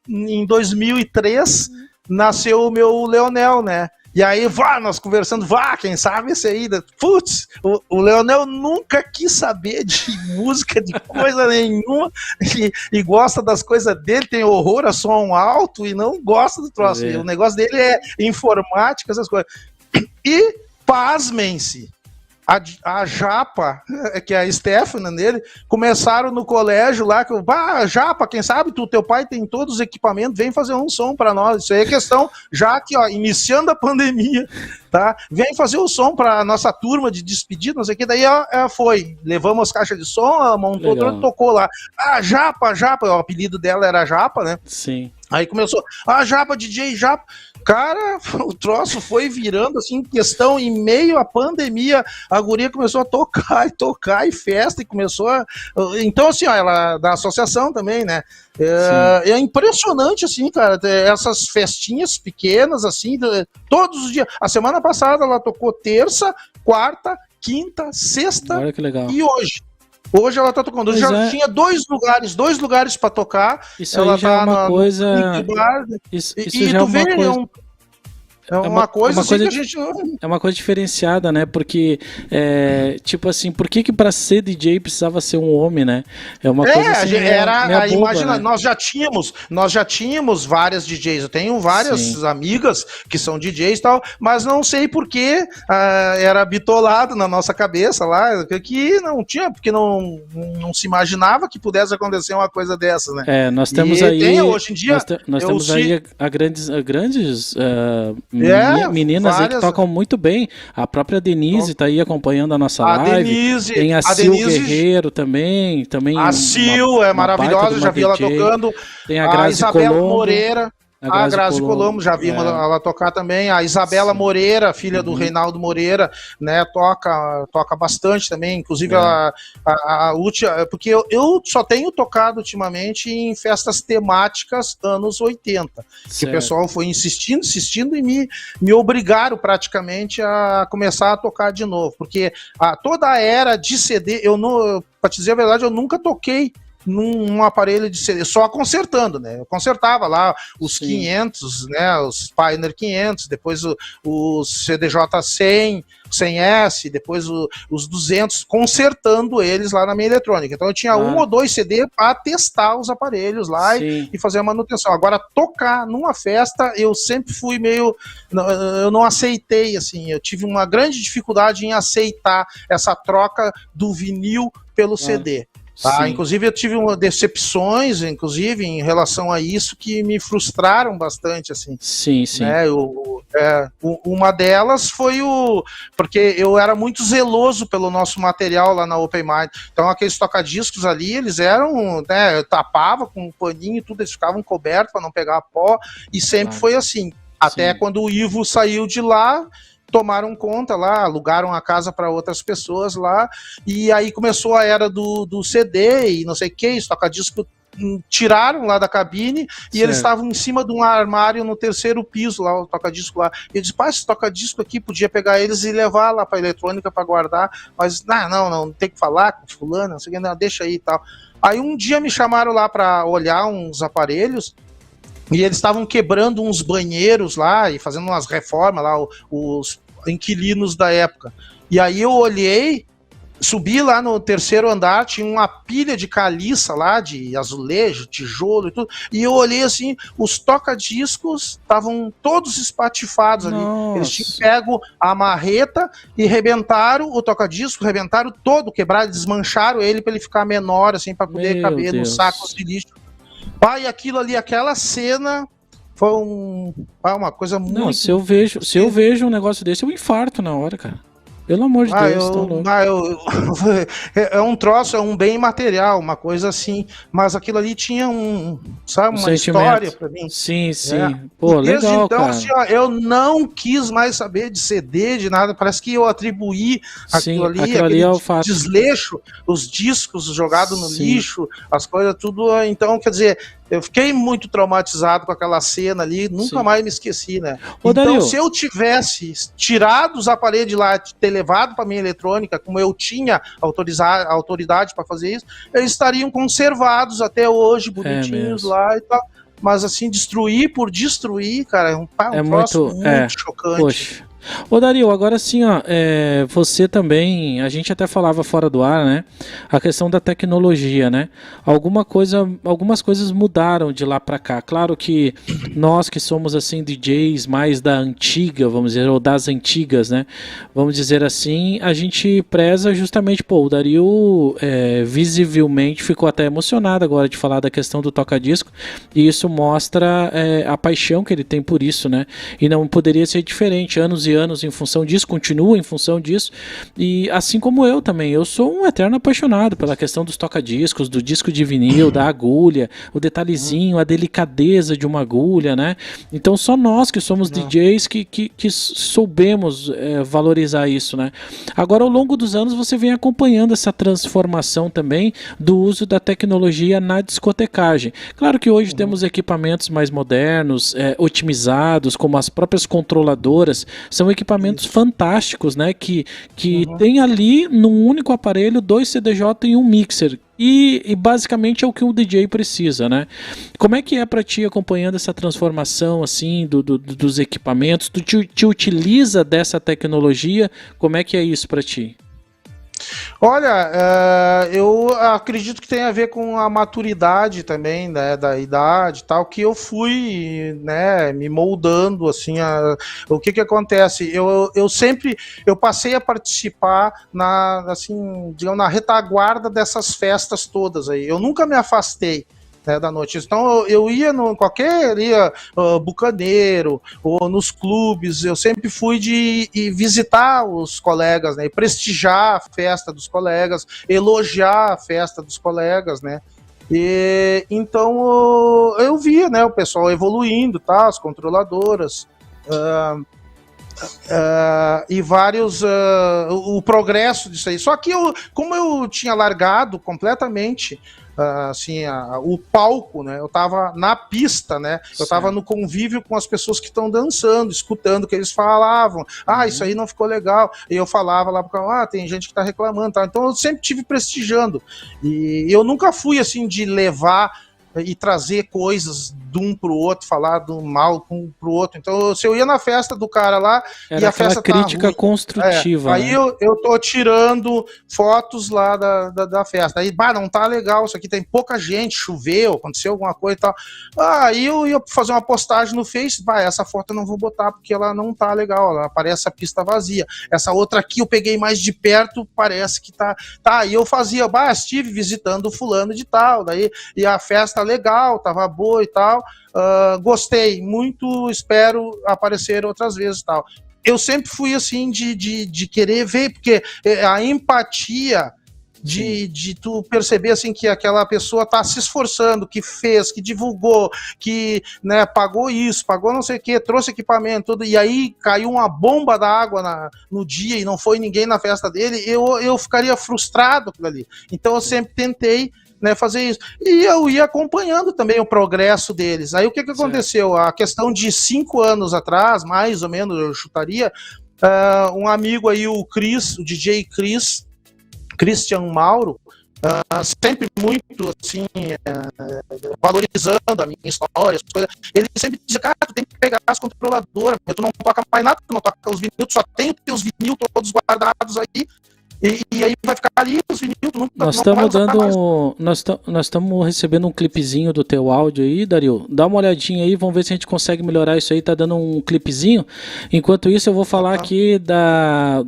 em 2003, nasceu o meu Leonel, né? E aí, nós conversando, quem sabe esse aí, putz, o Leonel nunca quis saber de música, de coisa nenhuma, e gosta das coisas dele, tem horror a som alto e não gosta do troço. O negócio dele é informática, essas coisas. E, pasmem-se, a Japa, que é a Stephanie dele, começaram no colégio lá, Japa, quem sabe teu pai tem todos os equipamentos, vem fazer um som pra nós. Isso aí é questão, já que, iniciando a pandemia, tá? Vem fazer o som pra nossa turma de despedida, não sei o que, daí foi, levamos as caixas de som, montou, tocou lá. Japa, o apelido dela era Japa, né? Sim. Aí começou, Japa, DJ Japa. Cara, o troço foi virando assim, questão em meio à pandemia, a guria começou a tocar e festa, e começou a... Então, assim, ela da associação também, né? É impressionante, assim, cara, essas festinhas pequenas, assim, todos os dias. A semana passada ela tocou terça, quarta, quinta, sexta. Olha que legal. E hoje. Hoje ela tá tocando. Hoje já tinha dois lugares para tocar. Isso ela aí já é uma coisa. Isso já é uma coisa. É uma coisa que a gente não... É uma coisa diferenciada, né? Porque, tipo assim, por que pra ser DJ precisava ser um homem, né? É uma coisa assim, boba, imagina, né? nós já tínhamos várias DJs. Eu tenho várias amigas que são DJs e tal, mas não sei por que era bitolado na nossa cabeça lá, que não tinha, porque não se imaginava que pudesse acontecer uma coisa dessa, né? Nós temos aí... hoje em dia... Nós temos aí grandes meninas aí que tocam muito bem. A própria Denise tá aí acompanhando a nossa live. Tem a Sil Guerreiro também. A Sil é maravilhosa, já vi ela tocando. Tem a Grazi Isabela Colombo. Moreira. A Grazi Colombo, já vimos ela tocar também. A Isabela Moreira, filha do Reinaldo Moreira, né, toca bastante também. Inclusive, a última... Porque eu só tenho tocado ultimamente em festas temáticas anos 80. Que o pessoal foi insistindo e me obrigaram praticamente a começar a tocar de novo. Porque toda a era de CD, pra te dizer a verdade, eu nunca toquei num aparelho de CD, só consertando, né? Eu consertava lá os 500, né? Os Pioneer 500, depois os CDJ 100, 100S, depois os 200, consertando eles lá na minha eletrônica. Então eu tinha um ou dois CD para testar os aparelhos lá e fazer a manutenção. Agora, tocar numa festa, eu sempre fui meio... Eu não aceitei, assim, eu tive uma grande dificuldade em aceitar essa troca do vinil pelo CD. Tá? Inclusive eu tive decepções, inclusive, em relação a isso, que me frustraram bastante, assim. Sim. Né? Uma delas foi porque eu era muito zeloso pelo nosso material lá na Open Mind. Então aqueles tocadiscos ali, eles eram, né, eu tapava com um paninho e tudo, eles ficavam cobertos para não pegar pó, e sempre foi assim. Até quando o Ivo saiu de lá, tomaram conta lá, alugaram a casa para outras pessoas lá, e aí começou a era do CD e não sei o que, os toca-disco tiraram lá da cabine e eles estavam em cima de um armário no terceiro piso lá, o toca-disco lá. E eu disse, esse toca-disco aqui, podia pegar eles e levar lá para eletrônica para guardar, mas não tem que falar com fulano, não sei o que, não, deixa aí e tal. Aí um dia me chamaram lá para olhar uns aparelhos, e eles estavam quebrando uns banheiros lá e fazendo umas reformas lá, os inquilinos da época. E aí eu olhei, subi lá no terceiro andar, tinha uma pilha de caliça lá, de azulejo, tijolo e tudo, e eu olhei assim, os toca-discos estavam todos espatifados ali. Eles tinham pego a marreta e rebentaram o toca-disco, rebentaram todo, quebraram, desmancharam ele para ele ficar menor, assim, para poder caber nos sacos de lixo. Pai, aquilo ali, aquela cena foi uma coisa muito... Não, se eu vejo um negócio desse, eu infarto na hora, cara. Pelo amor de Deus, tá louco. É um troço, é um bem material, uma coisa assim, mas aquilo ali tinha uma história pra mim. Sim. Pô, e desde legal, então, cara. assim, ó, eu não quis mais saber de CD, de nada, parece que eu atribuí aquilo ali é o fato. Desleixo, os discos jogados no lixo, as coisas tudo, então, quer dizer... Eu fiquei muito traumatizado com aquela cena ali, nunca mais me esqueci, né? Ô, então, Dario, se eu tivesse tirado os aparelhos lá, ter levado para minha eletrônica, como eu tinha autoridade para fazer isso, eles estariam conservados até hoje, bonitinhos lá e tal. Mas assim, destruir por destruir, cara, é um troço muito chocante. Poxa. Ô Dario, agora sim, ó, você também, a gente até falava fora do ar, né? A questão da tecnologia, né? Algumas coisas mudaram de lá pra cá. Claro que nós que somos assim DJs mais da antiga, vamos dizer, ou das antigas, né? Vamos dizer assim, a gente preza justamente, o Dario visivelmente ficou até emocionado agora de falar da questão do toca-disco, e isso mostra a paixão que ele tem por isso, né? E não poderia ser diferente, anos e anos em função disso, continua em função disso, e assim como eu também, eu sou um eterno apaixonado pela questão dos toca-discos, do disco de vinil, da agulha, o detalhezinho, a delicadeza de uma agulha, né? Então só nós que somos DJs que soubemos valorizar isso, né? Agora, ao longo dos anos, você vem acompanhando essa transformação também do uso da tecnologia na discotecagem. Claro que hoje temos equipamentos mais modernos, otimizados, como as próprias controladoras, são equipamentos fantásticos, né? Que tem ali, num único aparelho, 2 CDJ e um mixer. E basicamente é o que o DJ precisa, né? Como é que é para ti acompanhando essa transformação assim dos equipamentos? Tu te utiliza dessa tecnologia? Como é que é isso para ti? Olha, eu acredito que tem a ver com a maturidade também, né, da idade e tal, que eu fui, né, me moldando, assim, o que acontece? Eu passei a participar assim, digamos, na retaguarda dessas festas todas aí. Eu nunca me afastei, né, da noite. Então eu ia bucaneiro ou nos clubes, eu sempre fui de visitar os colegas, né, prestigiar a festa dos colegas, elogiar a festa dos colegas, né. E então eu via, né, o pessoal evoluindo, tá, as controladoras, e vários o progresso disso aí. Só que como eu tinha largado completamente assim, o palco, né? Eu tava na pista, né? Eu tava no convívio com as pessoas que estão dançando, escutando o que eles falavam. Isso aí não ficou legal. E eu falava lá, tem gente que tá reclamando, tá? Então eu sempre tive prestigiando. E eu nunca fui assim de levar e trazer coisas de um pro outro, falar do mal um pro outro. Então, se eu ia na festa do cara lá e a festa tá crítica ruim, construtiva. Aí né? eu tô tirando fotos lá da festa. Aí, não tá legal, isso aqui tem pouca gente, choveu, aconteceu alguma coisa e tal. Aí eu ia fazer uma postagem no Face, essa foto eu não vou botar porque ela não tá legal, ela parece a pista vazia. Essa outra aqui eu peguei mais de perto, parece que tá. E eu fazia, estive visitando o fulano de tal, daí, e a festa legal, tava boa e tal, gostei muito, espero aparecer outras vezes e tal. Eu sempre fui assim de querer ver, porque a empatia de tu perceber assim que aquela pessoa tá se esforçando, que fez, que divulgou, que, né, pagou isso, pagou não sei o que, trouxe equipamento, tudo, e aí caiu uma bomba d'água no dia e não foi ninguém na festa dele, eu ficaria frustrado com aquilo ali. Então eu sempre tentei, né, fazer isso. E eu ia acompanhando também o progresso deles. Aí o que aconteceu? A questão de 5 anos atrás, mais ou menos, eu chutaria, um amigo aí, o DJ Christian Mauro, sempre muito assim, valorizando a minha história, as coisas. Ele sempre dizia, cara, tu tem que pegar as controladoras, tu não toca mais nada, tu não toca os vinil, tu só tem os teus vinil todos guardados aí, E aí vai ficar ali os vinil. Nós estamos recebendo um clipezinho do teu áudio aí, Dario. Dá uma olhadinha aí, vamos ver se a gente consegue melhorar isso aí. Tá dando um clipezinho. Enquanto isso, eu vou falar aqui da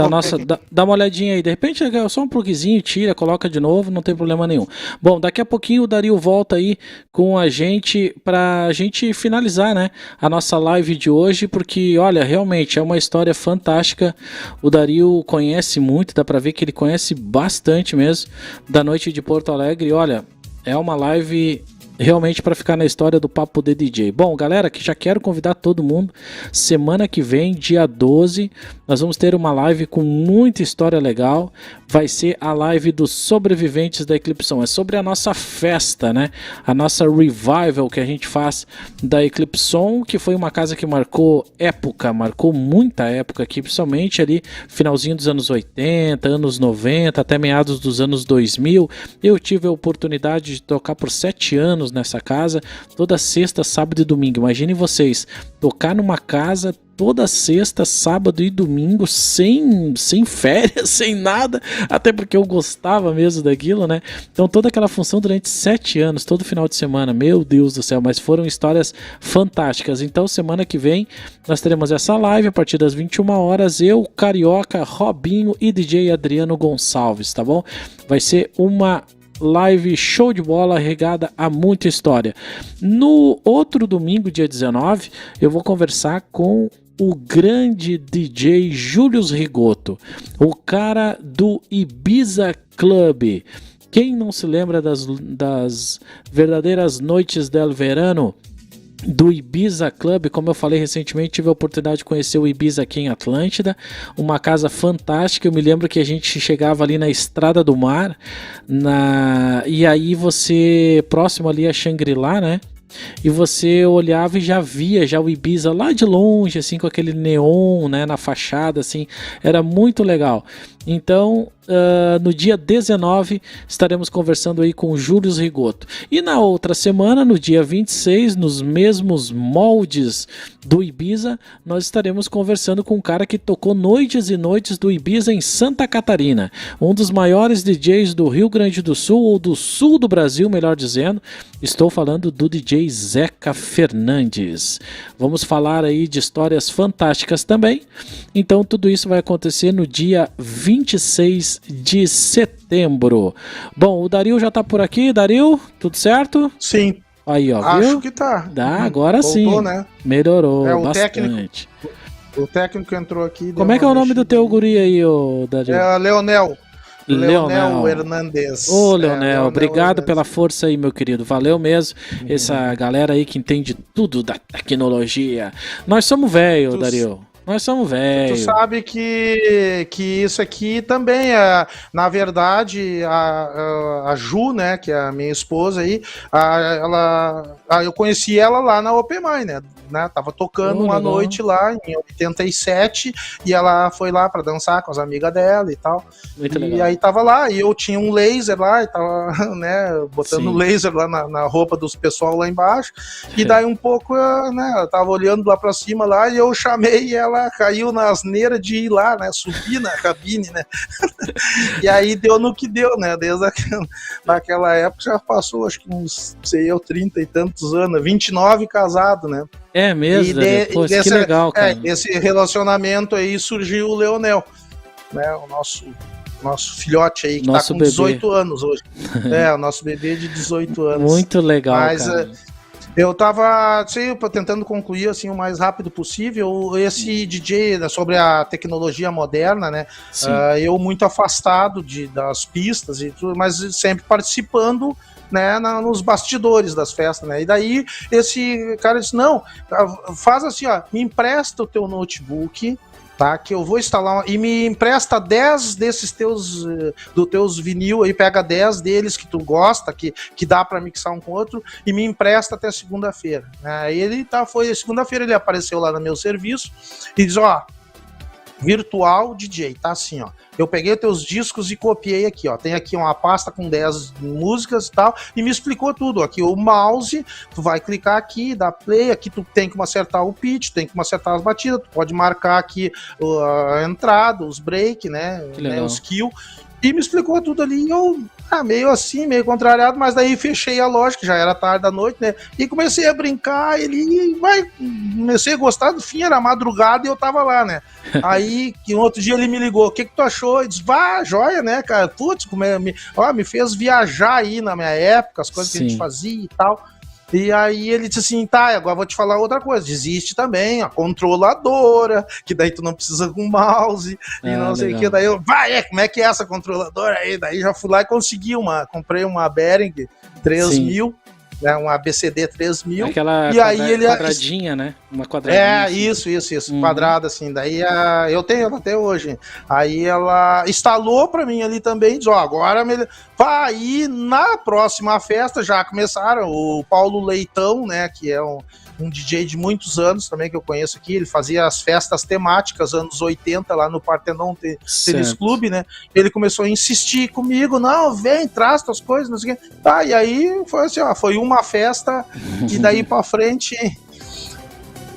nossa. Dá uma olhadinha aí. De repente é só um plugzinho, tira, coloca de novo, não tem problema nenhum. Bom, daqui a pouquinho o Dario volta aí com a gente pra gente finalizar, né? A nossa live de hoje, porque, olha, realmente é uma história fantástica. O Dario conhece muito, dá pra ver que ele conhece bastante mesmo da noite de Porto Alegre. Olha, é uma live realmente para ficar na história do Papo de DJ. Bom, galera, que já quero convidar todo mundo. Semana que vem, dia 12, nós vamos ter uma live com muita história legal. Vai ser a live dos sobreviventes da Eclipse On. É sobre a nossa festa, né? A nossa revival que a gente faz da Eclipse On, que foi uma casa que marcou época, marcou muita época aqui, principalmente ali finalzinho dos anos 80, anos 90, até meados dos anos 2000. Eu tive a oportunidade de tocar por 7 anos nessa casa, toda sexta, sábado e domingo. Imaginem vocês, tocar numa casa toda sexta, sábado e domingo, sem férias, sem nada, até porque eu gostava mesmo daquilo, né? Então toda aquela função durante 7 anos, todo final de semana, meu Deus do céu, mas foram histórias fantásticas. Então semana que vem nós teremos essa live a partir das 21 horas, eu, Carioca, Robinho e DJ Adriano Gonçalves, tá bom? Vai ser uma live show de bola, regada a muita história. No outro domingo, dia 19, eu vou conversar com o grande DJ Július Rigoto, o cara do Ibiza Club. Quem não se lembra das verdadeiras noites del verano do Ibiza Club? Como eu falei recentemente, tive a oportunidade de conhecer o Ibiza aqui em Atlântida, uma casa fantástica. Eu me lembro que a gente chegava ali na Estrada do Mar, e aí você, próximo ali a Shangri-La, né? E você olhava e já via o Ibiza lá de longe, assim, com aquele neon, né, na fachada, assim, era muito legal. Então, no dia 19, estaremos conversando aí com o Július Rigoto. E na outra semana, no dia 26, nos mesmos moldes do Ibiza, nós estaremos conversando com um cara que tocou noites e noites do Ibiza em Santa Catarina. Um dos maiores DJs do Rio Grande do Sul, ou do sul do Brasil, melhor dizendo. Estou falando do DJ Zeca Fernandes. Vamos falar aí de histórias fantásticas também. Então, tudo isso vai acontecer no dia 26 de setembro. Bom, o Dario já tá por aqui. Dario, tudo certo? Sim. Aí, ó, acho viu? que tá. Agora Voltou, sim. Né? Melhorou bastante. O técnico entrou aqui. Como é que é o nome do teu guri aí, Dario? É Leonel Hernandes. Ô, Leonel, obrigado pela força aí, meu querido. Valeu mesmo. Essa galera aí que entende tudo da tecnologia. Nós somos velho, Dario. Nós somos velhos. Tu sabe que isso aqui também na verdade, a Ju, né, que é a minha esposa aí, eu conheci ela lá na Open Mind, né? Tava tocando uma noite lá em 87 e ela foi lá pra dançar com as amigas dela e tal. Muito legal. Aí tava lá, e eu tinha um laser lá e tava, né, botando laser lá na roupa dos pessoal lá embaixo. E daí um pouco, né, eu tava olhando lá pra cima lá e eu chamei e ela caiu na asneira de ir lá, né, subir na cabine, né. E aí deu no que deu, né, desde naquela época já passou, acho que uns, sei eu, 30 e tantos anos, 29 casado, né. É mesmo, Poxa, que legal, cara. Esse relacionamento aí surgiu o Leonel, né, o nosso filhote aí, que nosso tá com 18 anos hoje. O nosso bebê de 18 anos. Muito legal, mas, cara. Eu tava tentando concluir assim o mais rápido possível esse DJ sobre a tecnologia moderna, né? Eu muito afastado das pistas e tudo, mas sempre participando, né, nos bastidores das festas, né? E daí esse cara disse: não, faz assim, ó, me empresta o teu notebook, tá? Que eu vou instalar e me empresta 10 desses teus vinil aí, pega 10 deles que tu gosta, que dá pra mixar um com o outro, e me empresta até segunda-feira. Aí ele foi segunda-feira, ele apareceu lá no meu serviço e diz: ó, virtual DJ, tá assim, ó. Eu peguei os teus discos e copiei aqui, ó. Tem aqui uma pasta com 10 músicas e tal, e me explicou tudo. Aqui o mouse, tu vai clicar aqui, dá play, aqui tu tem que acertar o pitch, tem que acertar as batidas, tu pode marcar aqui a entrada, os break, né, os kill. E me explicou tudo ali, e eu meio assim, meio contrariado, mas daí fechei a loja, que já era tarde da noite, né, e comecei a brincar, comecei a gostar, no fim era madrugada e eu tava lá, né, aí que um outro dia ele me ligou, o que tu achou? Eu disse, joia, né, cara, putz, me fez viajar aí na minha época, as coisas que a gente fazia e tal. E aí ele disse assim, tá, agora vou te falar outra coisa, existe também a controladora, que daí tu não precisa com mouse, e não sei o que, daí eu, como é que é essa controladora aí? Daí já fui lá e consegui comprei uma Behringer 3000, né, uma ABCD 3000. Aquela e aí ele quadradinha, né? Uma quadradinha. Isso, quadrada assim, daí eu tenho ela até hoje. Aí ela instalou pra mim ali também, diz, agora vai aí na próxima festa, já começaram, o Paulo Leitão, né, que é um DJ de muitos anos também que eu conheço aqui, ele fazia as festas temáticas anos 80 lá no Partenon Tênis Clube, né? Ele começou a insistir comigo, não, vem, traz tuas coisas, não sei o quê. Tá, e aí foi assim, foi uma festa e daí pra frente...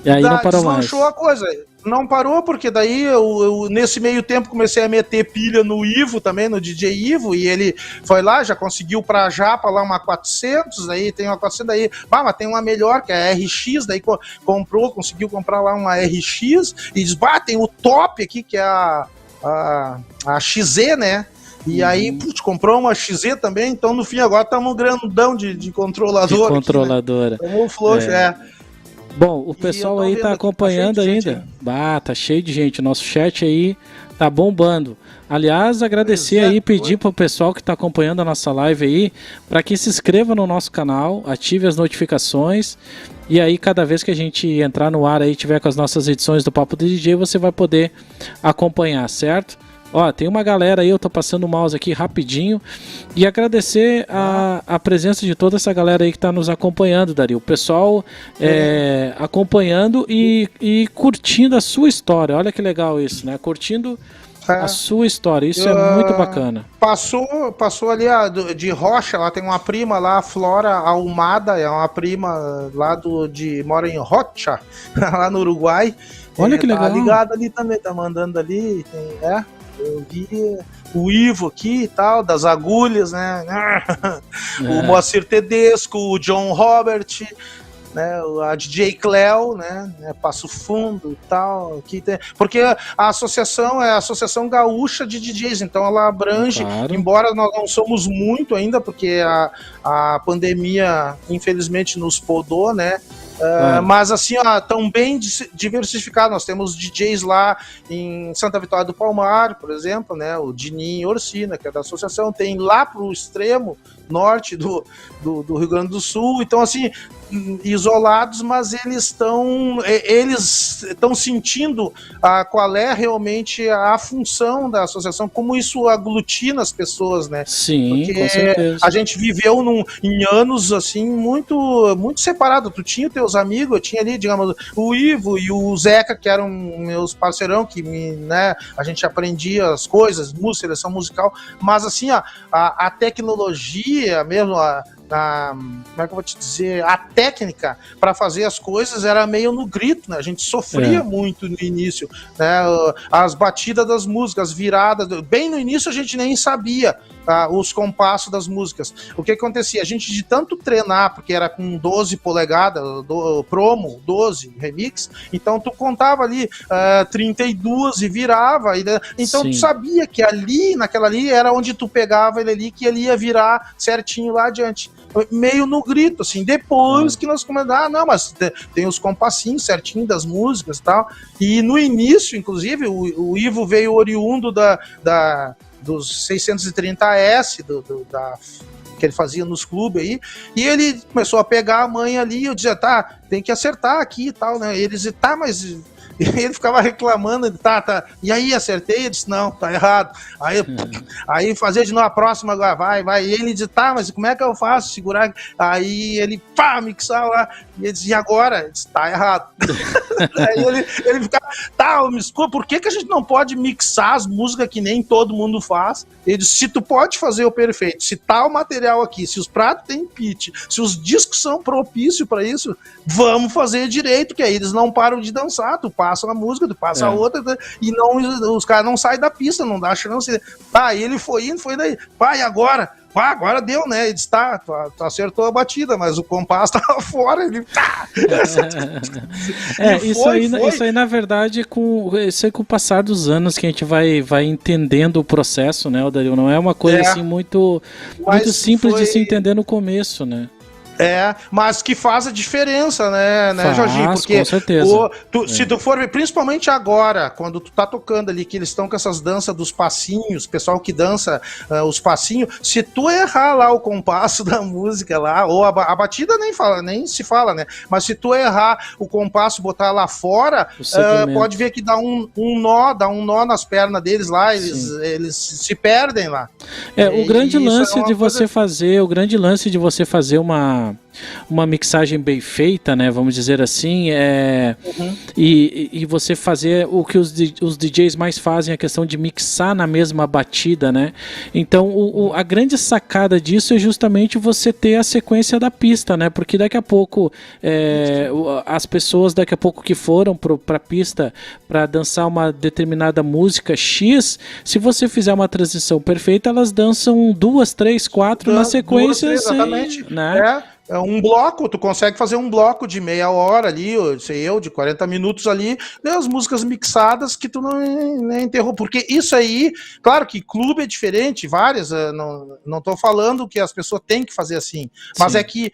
E aí não parou mais. Deslanchou a coisa. Não parou, porque daí eu nesse meio tempo comecei a meter pilha no Ivo também, no DJ Ivo, e ele foi lá, já conseguiu pra Japa lá uma 400, aí tem uma 400, daí, mas tem uma melhor, que é a RX, daí conseguiu comprar lá uma RX, e diz, tem o top aqui, que é a XZ, né? E aí, comprou uma XZ também, então no fim agora estamos um grandão de controlador. De controladora. Aqui, né? Como o Flow, Bom, o pessoal aí tá acompanhando tá ainda. Tá cheio de gente. O nosso chat aí tá bombando. Aliás, agradecer aí, pedir pro pessoal que tá acompanhando a nossa live aí, para que se inscreva no nosso canal, ative as notificações, e aí cada vez que a gente entrar no ar aí, tiver com as nossas edições do Papo do DJ, você vai poder acompanhar, certo? Ó, tem uma galera aí, eu tô passando o mouse aqui rapidinho, e agradecer a presença de toda essa galera aí que tá nos acompanhando, Dario. O pessoal acompanhando e curtindo a sua história. Olha que legal isso, né? Curtindo a sua história, isso é muito bacana. Passou ali de Rocha, lá tem uma prima lá, a Flora Almada, é uma prima lá mora em Rocha, lá no Uruguai. Olha que legal. Tá ligado ali também, tá mandando ali, eu vi o Ivo aqui e tal, das agulhas, né? O Moacir Tedesco, o John Robert, né? A DJ Cleo, né? Passo Fundo e tal. Aqui tem... Porque a associação é a Associação Gaúcha de DJs, então ela abrange, embora nós não somos muito ainda, porque a pandemia infelizmente nos podou, né? Mas assim, tão bem diversificado. Nós temos DJs lá em Santa Vitória do Palmar, por exemplo, né? O Dininho Orsina, que é da associação, tem lá pro extremo norte do Rio Grande do Sul. Então, assim, isolados, mas eles estão sentindo qual é realmente a função da associação, como isso aglutina as pessoas, né? Sim, porque com certeza. A gente viveu em anos assim muito, muito separado. Tu tinha os teus amigos, eu tinha ali, digamos, o Ivo e o Zeca, que eram meus parceirão, que a gente aprendia as coisas, seleção musical, mas assim, a tecnologia mesmo, como é que eu vou te dizer, a técnica para fazer as coisas era meio no grito, né? A gente sofria muito no início, né? As batidas das músicas, viradas, bem no início a gente nem sabia os compassos das músicas. O que acontecia? A gente de tanto treinar, porque era com 12 polegadas, promo, 12, remix, então tu contava ali 32 e virava, então tu sabia que naquela ali, era onde tu pegava ele ali, que ele ia virar certinho lá adiante. Meio no grito, assim, depois que nós começamos, não, mas tem os compassinhos certinho das músicas e tal, e no início, inclusive, o Ivo veio oriundo dos 630S, que ele fazia nos clubes aí, e ele começou a pegar a mãe ali, eu dizia, tem que acertar aqui e tal, né, eles, mas E ele ficava reclamando, ele, tá, e aí acertei? Ele disse, não, tá errado. Aí fazia de novo a próxima, agora vai. E ele disse, tá, mas como é que eu faço? Segurar. Aí ele, mixar lá. E ele disse, e agora? Ele disse, tá errado. Aí ele ficava, tá, me desculpa, por que a gente não pode mixar as músicas que nem todo mundo faz? Ele disse, se tu pode fazer o perfeito, se tá o material aqui, se os pratos têm pitch, se os discos são propícios para isso, vamos fazer direito, que aí eles não param de dançar, tu passa uma música, tu passa a outra, e não, os caras não saem da pista, não dá chance. E ele foi indo, foi daí, e agora? Agora deu, né? Ele disse, tu acertou a batida, mas o compasso tava fora, ele isso aí, na verdade, com o passar dos anos que a gente vai entendendo o processo, né, Odario? Não é uma coisa assim muito simples de se entender no começo, né? Mas que faz a diferença, né, Jorginho? Porque com certeza. Se tu for ver, principalmente agora, quando tu tá tocando ali, que eles estão com essas danças dos passinhos, pessoal que dança os passinhos, se tu errar lá o compasso da música lá, ou a batida nem se fala, né? Mas se tu errar o compasso, botar lá fora, pode ver que dá um nó nas pernas deles lá, eles se perdem lá. O grande lance de você fazer uma mixagem bem feita, né, vamos dizer assim, e você fazer o que os DJs mais fazem, a questão de mixar na mesma batida, né? Então a grande sacada disso é justamente você ter a sequência da pista, né? Porque daqui a pouco as pessoas que foram pra pista para dançar uma determinada música X, se você fizer uma transição perfeita, elas dançam 2, 3, 4 na sequência, exatamente, né? Um bloco, tu consegue fazer um bloco de meia hora ali, de 40 minutos ali, né, as músicas mixadas que tu não interrompe, porque isso aí, claro que clube é diferente, várias, não tô falando que as pessoas têm que fazer assim, mas é que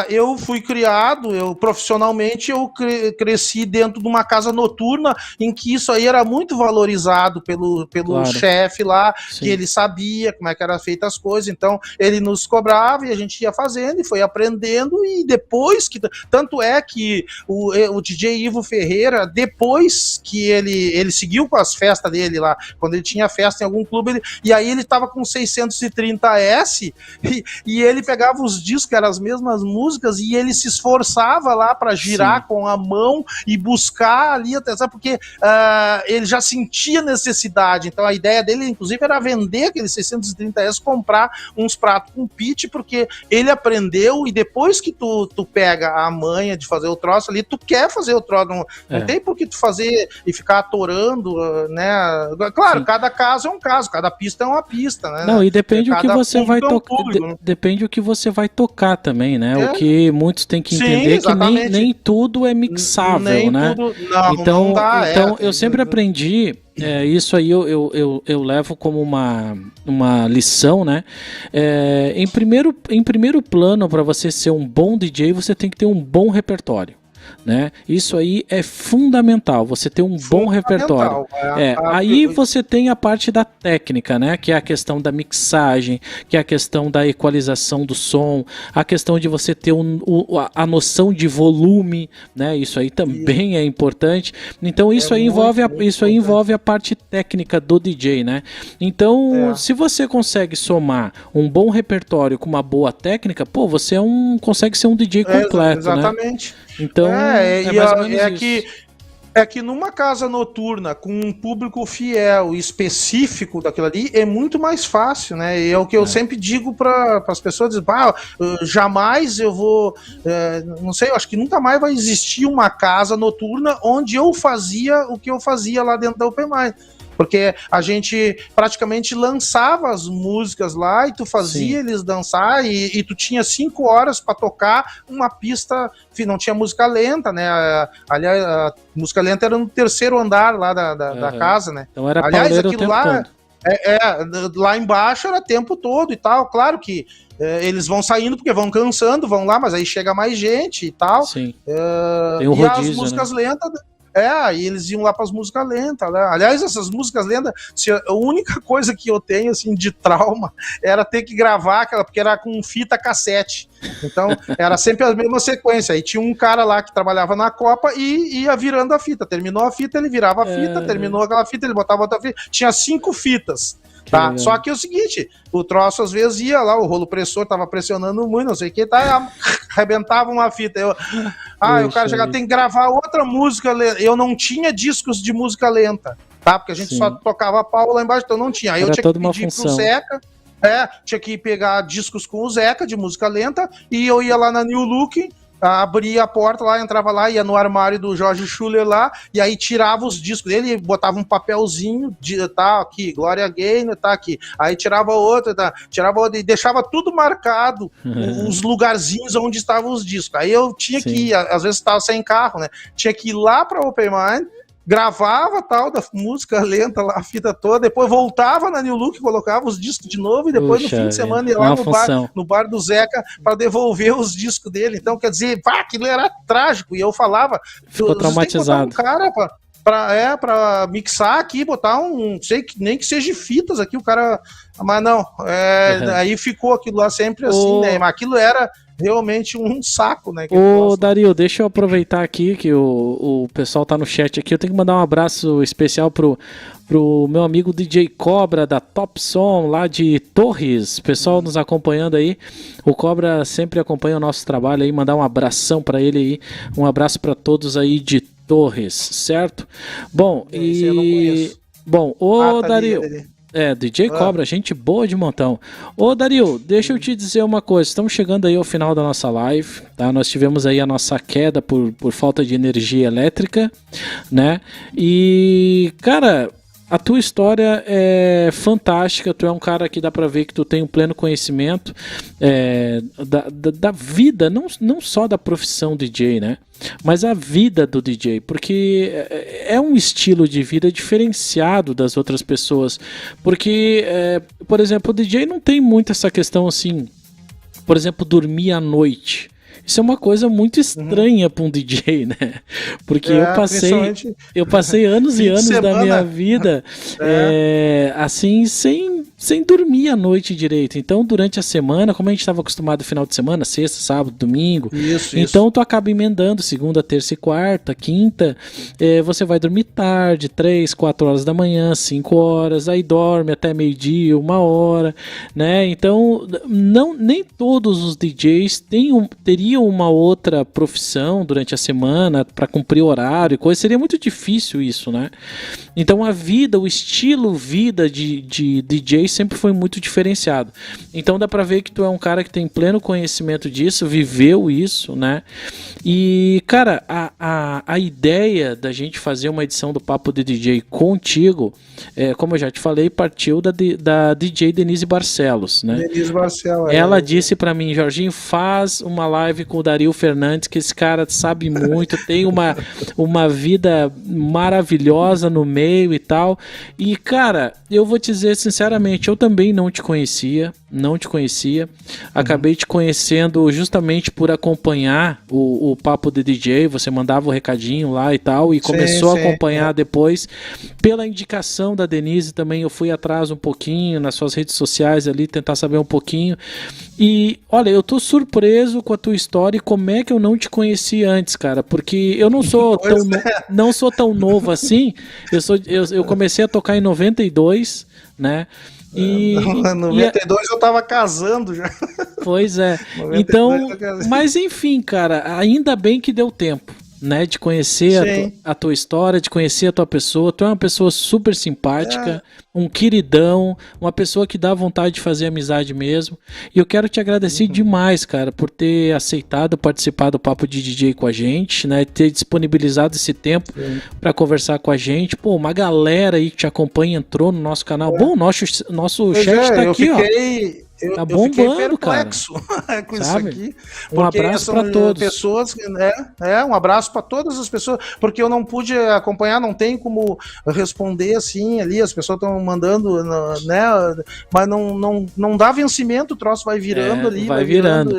eu fui criado, profissionalmente eu cresci dentro de uma casa noturna em que isso aí era muito valorizado pelo chefe lá, que ele sabia como é que era feita as coisas, então ele nos cobrava e a gente ia fazendo e foi aprendendo, e depois que, tanto é que o DJ Ivo Ferreira, depois que ele seguiu com as festas dele lá, quando ele tinha festa em algum clube, e aí ele tava com 630S e ele pegava os discos, que eram as mesmas músicas, e ele se esforçava lá para girar com a mão e buscar ali, sabe, porque ele já sentia necessidade, então a ideia dele inclusive era vender aqueles 630S, comprar uns pratos com pitch, porque ele aprendeu, e depois que tu pega a manha de fazer o troço ali, tu quer fazer o troço, não tem por que tu fazer e ficar atorando, né? Claro, cada caso é um caso, cada pista é uma pista, né? Não, e depende o que você vai tocar, depende o que você vai tocar também, né? O que muitos têm que entender que nem tudo é mixável, né? Tudo, então não dá, eu sempre aprendi, isso aí eu levo como uma lição, né? Em primeiro plano, para você ser um bom DJ, você tem que ter um bom repertório, né? Isso aí é fundamental, você ter um bom repertório. Aí você tem a parte da técnica, né? Que é a questão da mixagem, que é a questão da equalização do som, a questão de você ter a noção de volume, né? Isso aí também é importante. Então isso aí envolve a parte técnica do DJ, né? Então, se você consegue somar um bom repertório com uma boa técnica, você consegue ser um DJ completo, exatamente. Né? Então, mais ou menos que numa casa noturna com um público fiel e específico daquilo ali é muito mais fácil, né? E é o que eu sempre digo para as pessoas, jamais eu vou, não sei, eu acho que nunca mais vai existir uma casa noturna onde eu fazia o que eu fazia lá dentro da Open Mind. Porque a gente praticamente lançava as músicas lá e tu fazia eles dançar e tu tinha 5 horas para tocar uma pista, não tinha música lenta, né? Aliás, a música lenta era no terceiro andar lá da casa, né? Então era pauleiro o tempo todo. Lá embaixo era o tempo todo e tal. Claro que eles vão saindo porque vão cansando, vão lá, mas aí chega mais gente e tal. Sim. Tem um rodízio, as músicas lentas... Aí eles iam lá pras músicas lentas, né? Aliás, essas músicas lentas, a única coisa que eu tenho, assim, de trauma era ter que gravar aquela, porque era com fita cassete. Então, era sempre a mesma sequência. Aí tinha um cara lá que trabalhava na Copa e ia virando a fita. Terminou a fita, ele virava a fita, terminou aquela fita, ele botava outra fita. Tinha 5 fitas. Tá? Só que é o seguinte, o troço às vezes ia lá, o rolo pressor tava pressionando muito, não sei o que, tá, arrebentava uma fita. O cara chegava, tem que gravar outra música lenta. Eu não tinha discos de música lenta, tá? Porque a gente só tocava pau lá embaixo, então não tinha. Aí eu tinha que pedir pro Zeca, tinha que pegar discos com o Zeca de música lenta, e eu ia lá na New Look, abria a porta lá, entrava lá, ia no armário do Jorge Schuller lá, e aí tirava os discos dele, botava um papelzinho, tá aqui, Gloria Gaynor, tá aqui. Aí tirava outro, e deixava tudo marcado, os lugarzinhos onde estavam os discos. Aí eu tinha que ir, às vezes estava sem carro, né? Tinha que ir lá pra Open Mind, gravava tal da música lenta lá, a fita toda, depois voltava na New Look, colocava os discos de novo e depois no fim de semana ia lá no bar do Zeca para devolver os discos dele. Então, quer dizer, aquilo era trágico. E eu falava, ficou traumatizado. Um cara pra mixar aqui, botar nem que seja fitas aqui, o cara... Mas não, aí ficou aquilo lá sempre assim, né? Mas aquilo era realmente um saco, né? Dario, deixa eu aproveitar aqui que o pessoal tá no chat aqui. Eu tenho que mandar um abraço especial pro meu amigo DJ Cobra da Top Som lá de Torres. Pessoal nos acompanhando aí. O Cobra sempre acompanha o nosso trabalho aí. Mandar um abração pra ele aí. Um abraço pra todos aí de Torres, certo? Bom, eu não conheço. Bom, Dario... DJ Cobra, gente boa de montão. Dario, deixa eu te dizer uma coisa. Estamos chegando aí ao final da nossa live, tá? Nós tivemos aí a nossa queda por falta de energia elétrica, né? E, cara, a tua história é fantástica. Tu é um cara que dá pra ver que tu tem um pleno conhecimento da vida, não só da profissão DJ, né? Mas a vida do DJ, porque é um estilo de vida diferenciado das outras pessoas. Porque, por exemplo, o DJ não tem muito essa questão assim, por exemplo, dormir à noite. Isso é uma coisa muito estranha para um DJ, né? Porque eu passei anos e anos da minha vida assim, sem dormir à noite direito. Então, durante a semana, como a gente estava acostumado final de semana, sexta, sábado, domingo, então tu acaba emendando segunda, terça e quarta, quinta, você vai dormir tarde, 3, 4 horas da manhã, 5 horas, aí dorme até meio-dia, 1 hora, né? Então, nem todos os DJs teriam uma outra profissão durante a semana para cumprir horário e coisa. Seria muito difícil isso, né? Então a vida, o estilo vida de DJ sempre foi muito diferenciado. Então dá pra ver que tu é um cara que tem pleno conhecimento disso, viveu isso, né? E, cara, a ideia da gente fazer uma edição do Papo de DJ contigo, como eu já te falei, partiu da DJ Denise Barcelos, né? Denise Barcelos. Ela disse pra mim, Jorginho, faz uma live com o Dario Fernandes, que esse cara sabe muito, tem uma vida maravilhosa no meio e tal. E, cara, eu vou te dizer sinceramente, eu também não te conhecia. Acabei te conhecendo justamente por acompanhar o Papo de DJ. Você mandava o recadinho lá e tal, e começou a acompanhar depois. Pela indicação da Denise também, eu fui atrás um pouquinho nas suas redes sociais ali, tentar saber um pouquinho. E, olha, eu tô surpreso com a tua história e como é que eu não te conheci antes, cara, porque eu não sou tão novo assim. Eu comecei a tocar em 92, né? Em 92 eu tava casando já. Pois é. Então, mas enfim, cara, ainda bem que deu tempo, né, de conhecer a tua história, de conhecer a tua pessoa. Tu é uma pessoa super simpática, um queridão, uma pessoa que dá vontade de fazer amizade mesmo. E eu quero te agradecer demais, cara, por ter aceitado participar do Papo de DJ com a gente, né, ter disponibilizado esse tempo para conversar com a gente. Pô, uma galera aí que te acompanha entrou no nosso canal. Bom, nosso chat tá aqui, ó. Tá bombando, cara. Com sabe? Isso aqui. Um abraço para todos. Pessoas, um abraço para todas as pessoas, porque eu não pude acompanhar, não tem como responder assim ali, as pessoas estão mandando, né? Mas não dá vencimento, o troço vai virando ali. Vai virando.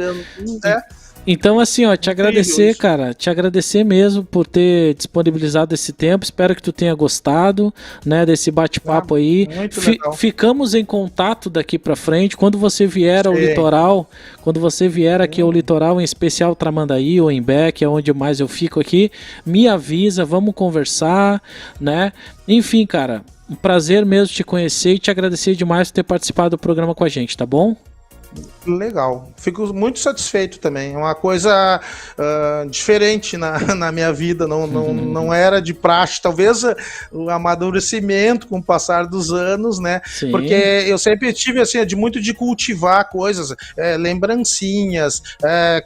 Então, assim, ó, te agradecer, cara, te agradecer mesmo por ter disponibilizado esse tempo. Espero que tu tenha gostado, né, desse bate-papo aí. Muito legal. Ficamos em contato daqui pra frente. Quando você vier ao litoral, quando você vier aqui ao litoral, em especial Tramandaí ou Imbé, que é onde mais eu fico aqui, me avisa, vamos conversar, né? Enfim, cara, um prazer mesmo te conhecer e te agradecer demais por ter participado do programa com a gente, tá bom? Legal, fico muito satisfeito também. É uma coisa diferente na minha vida, não era de praxe. Talvez o amadurecimento com o passar dos anos, né? Sim. Porque eu sempre tive assim, de cultivar coisas, lembrancinhas,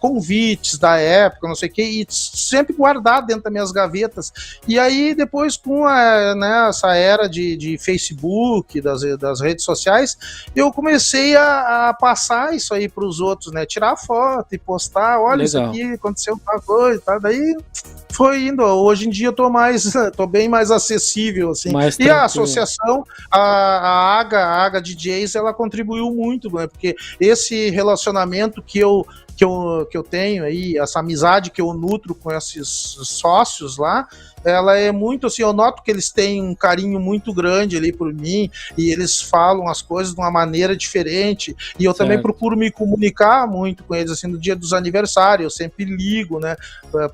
convites da época, não sei o que, e sempre guardar dentro das minhas gavetas. E aí, depois, com essa era de Facebook, das redes sociais, eu comecei a passar isso aí para os outros, né? Tirar foto e postar, olha, legal, isso aqui aconteceu uma coisa, tá? Daí foi indo. Hoje em dia eu tô bem mais acessível, assim. Mais e a associação, a AGA DJs, ela contribuiu muito, né? Porque esse relacionamento que eu tenho aí, essa amizade que eu nutro com esses sócios lá, ela é muito assim, eu noto que eles têm um carinho muito grande ali por mim, e eles falam as coisas de uma maneira diferente, e eu também procuro me comunicar muito com eles, assim, no dia dos aniversários, eu sempre ligo, né,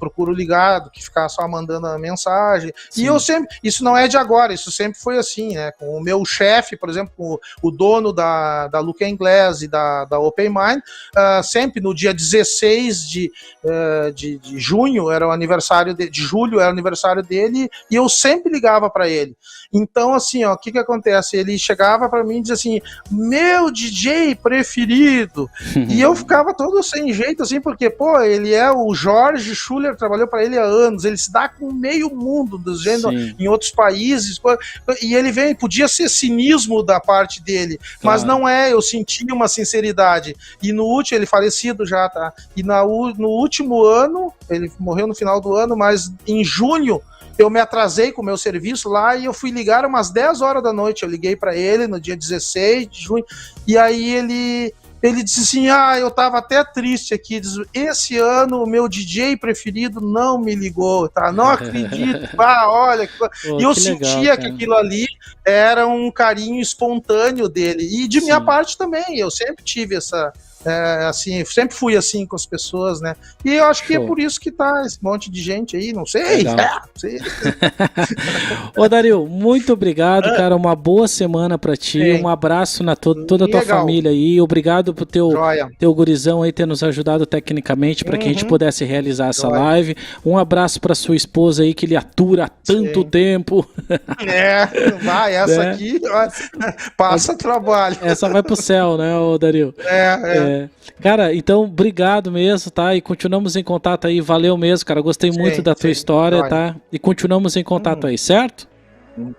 procuro ligar, do que ficar só mandando a mensagem. Sim. E eu sempre, isso não é de agora, isso sempre foi assim, né, com o meu chefe, por exemplo, com o dono da Luca Inglés e da Open Mind, sempre no dia 16 de junho, era o aniversário de julho, era o aniversário dele, e eu sempre ligava para ele. Então, assim, ó, o que acontece? Ele chegava para mim e dizia assim, meu DJ preferido, e eu ficava todo sem jeito, assim, porque, pô, ele é o Jorge Schuller, trabalhou para ele há anos, ele se dá com meio mundo, dizendo em outros países, e ele vem, podia ser cinismo da parte dele, mas não é, eu senti uma sinceridade, e no último, ele falecido já, tá? E no último ano, ele morreu no final do ano, mas em junho, eu me atrasei com o meu serviço lá e eu fui ligar umas 10 horas da noite. Eu liguei para ele no dia 16 de junho, e aí ele disse assim, eu tava até triste aqui, diz, esse ano o meu DJ preferido não me ligou, tá? Não acredito, olha. E eu sentia que aquilo ali era um carinho espontâneo dele, e de minha parte também, eu sempre tive essa... assim, sempre fui assim com as pessoas, né? E eu acho que é por isso que tá esse monte de gente aí, não sei. Ô, Dario, muito obrigado, cara. Uma boa semana pra ti. Um abraço na toda a tua família aí. Obrigado pro teu gurizão aí ter nos ajudado tecnicamente para que a gente pudesse realizar essa live. Um abraço pra sua esposa aí que lhe atura há tanto tempo. Essa aqui passa trabalho. Essa vai pro céu, né, ô Dario? Cara, então, obrigado mesmo, tá? E continuamos em contato aí, valeu mesmo, cara. Gostei muito da tua história, tá? E continuamos em contato aí, certo?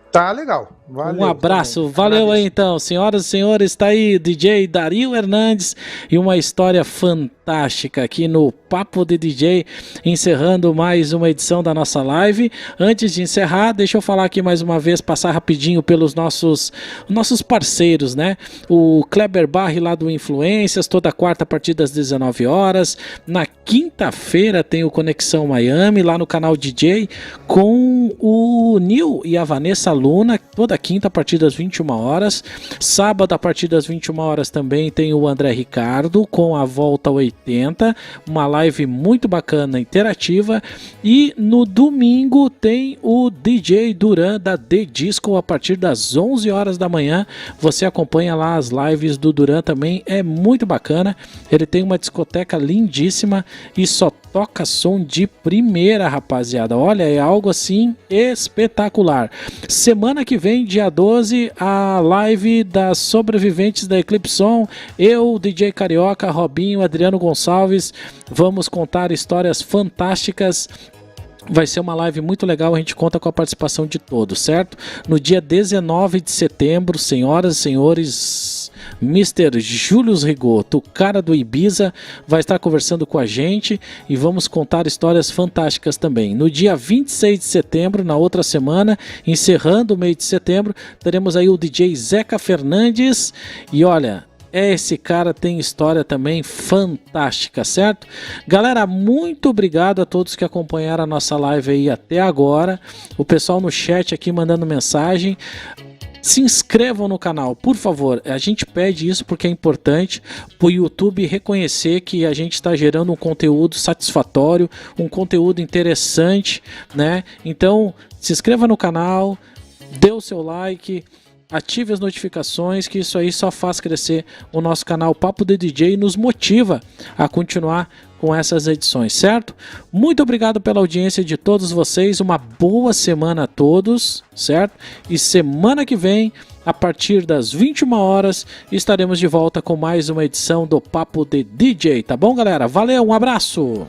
Tá legal. Valeu, um abraço, valeu aí então, senhoras e senhores, está aí DJ Dario Hernandes e uma história fantástica aqui no Papo de DJ, encerrando mais uma edição da nossa live. Antes de encerrar, deixa eu falar aqui mais uma vez, passar rapidinho pelos nossos parceiros, né? O Kleber Barri lá do Influências, toda quarta a partir das 19 horas. Na quinta-feira tem o Conexão Miami, lá no canal DJ, com o Nil e a Vanessa Luna, toda quinta a partir das 21 horas. Sábado a partir das 21 horas também tem o André Ricardo com a Volta 80, uma live muito bacana, interativa. E no domingo tem o DJ Duran da The Disco a partir das 11 horas da manhã. Você acompanha lá as lives do Duran também, é muito bacana. Ele tem uma discoteca lindíssima e só toca som de primeira, rapaziada. Olha, é algo assim espetacular. Semana que vem, dia 12, a live das sobreviventes da Eclipse Som. Eu, DJ Carioca, Robinho, Adriano Gonçalves, vamos contar histórias fantásticas. Vai ser uma live muito legal, a gente conta com a participação de todos, certo? No dia 19 de setembro, senhoras e senhores, Mr. Júlio Rigoto, o cara do Ibiza, vai estar conversando com a gente e vamos contar histórias fantásticas também. No dia 26 de setembro, na outra semana, encerrando o mês de setembro, teremos aí o DJ Zeca Fernandes e olha... Esse cara tem história também fantástica, certo? Galera, muito obrigado a todos que acompanharam a nossa live aí até agora. O pessoal no chat aqui mandando mensagem. Se inscrevam no canal, por favor. A gente pede isso porque é importante para o YouTube reconhecer que a gente está gerando um conteúdo satisfatório, um conteúdo interessante, né? Então, se inscreva no canal, dê o seu like, ative as notificações, que isso aí só faz crescer o nosso canal Papo de DJ e nos motiva a continuar com essas edições, certo? Muito obrigado pela audiência de todos vocês, uma boa semana a todos, certo? E semana que vem, a partir das 21 horas, estaremos de volta com mais uma edição do Papo de DJ, tá bom, galera? Valeu, um abraço!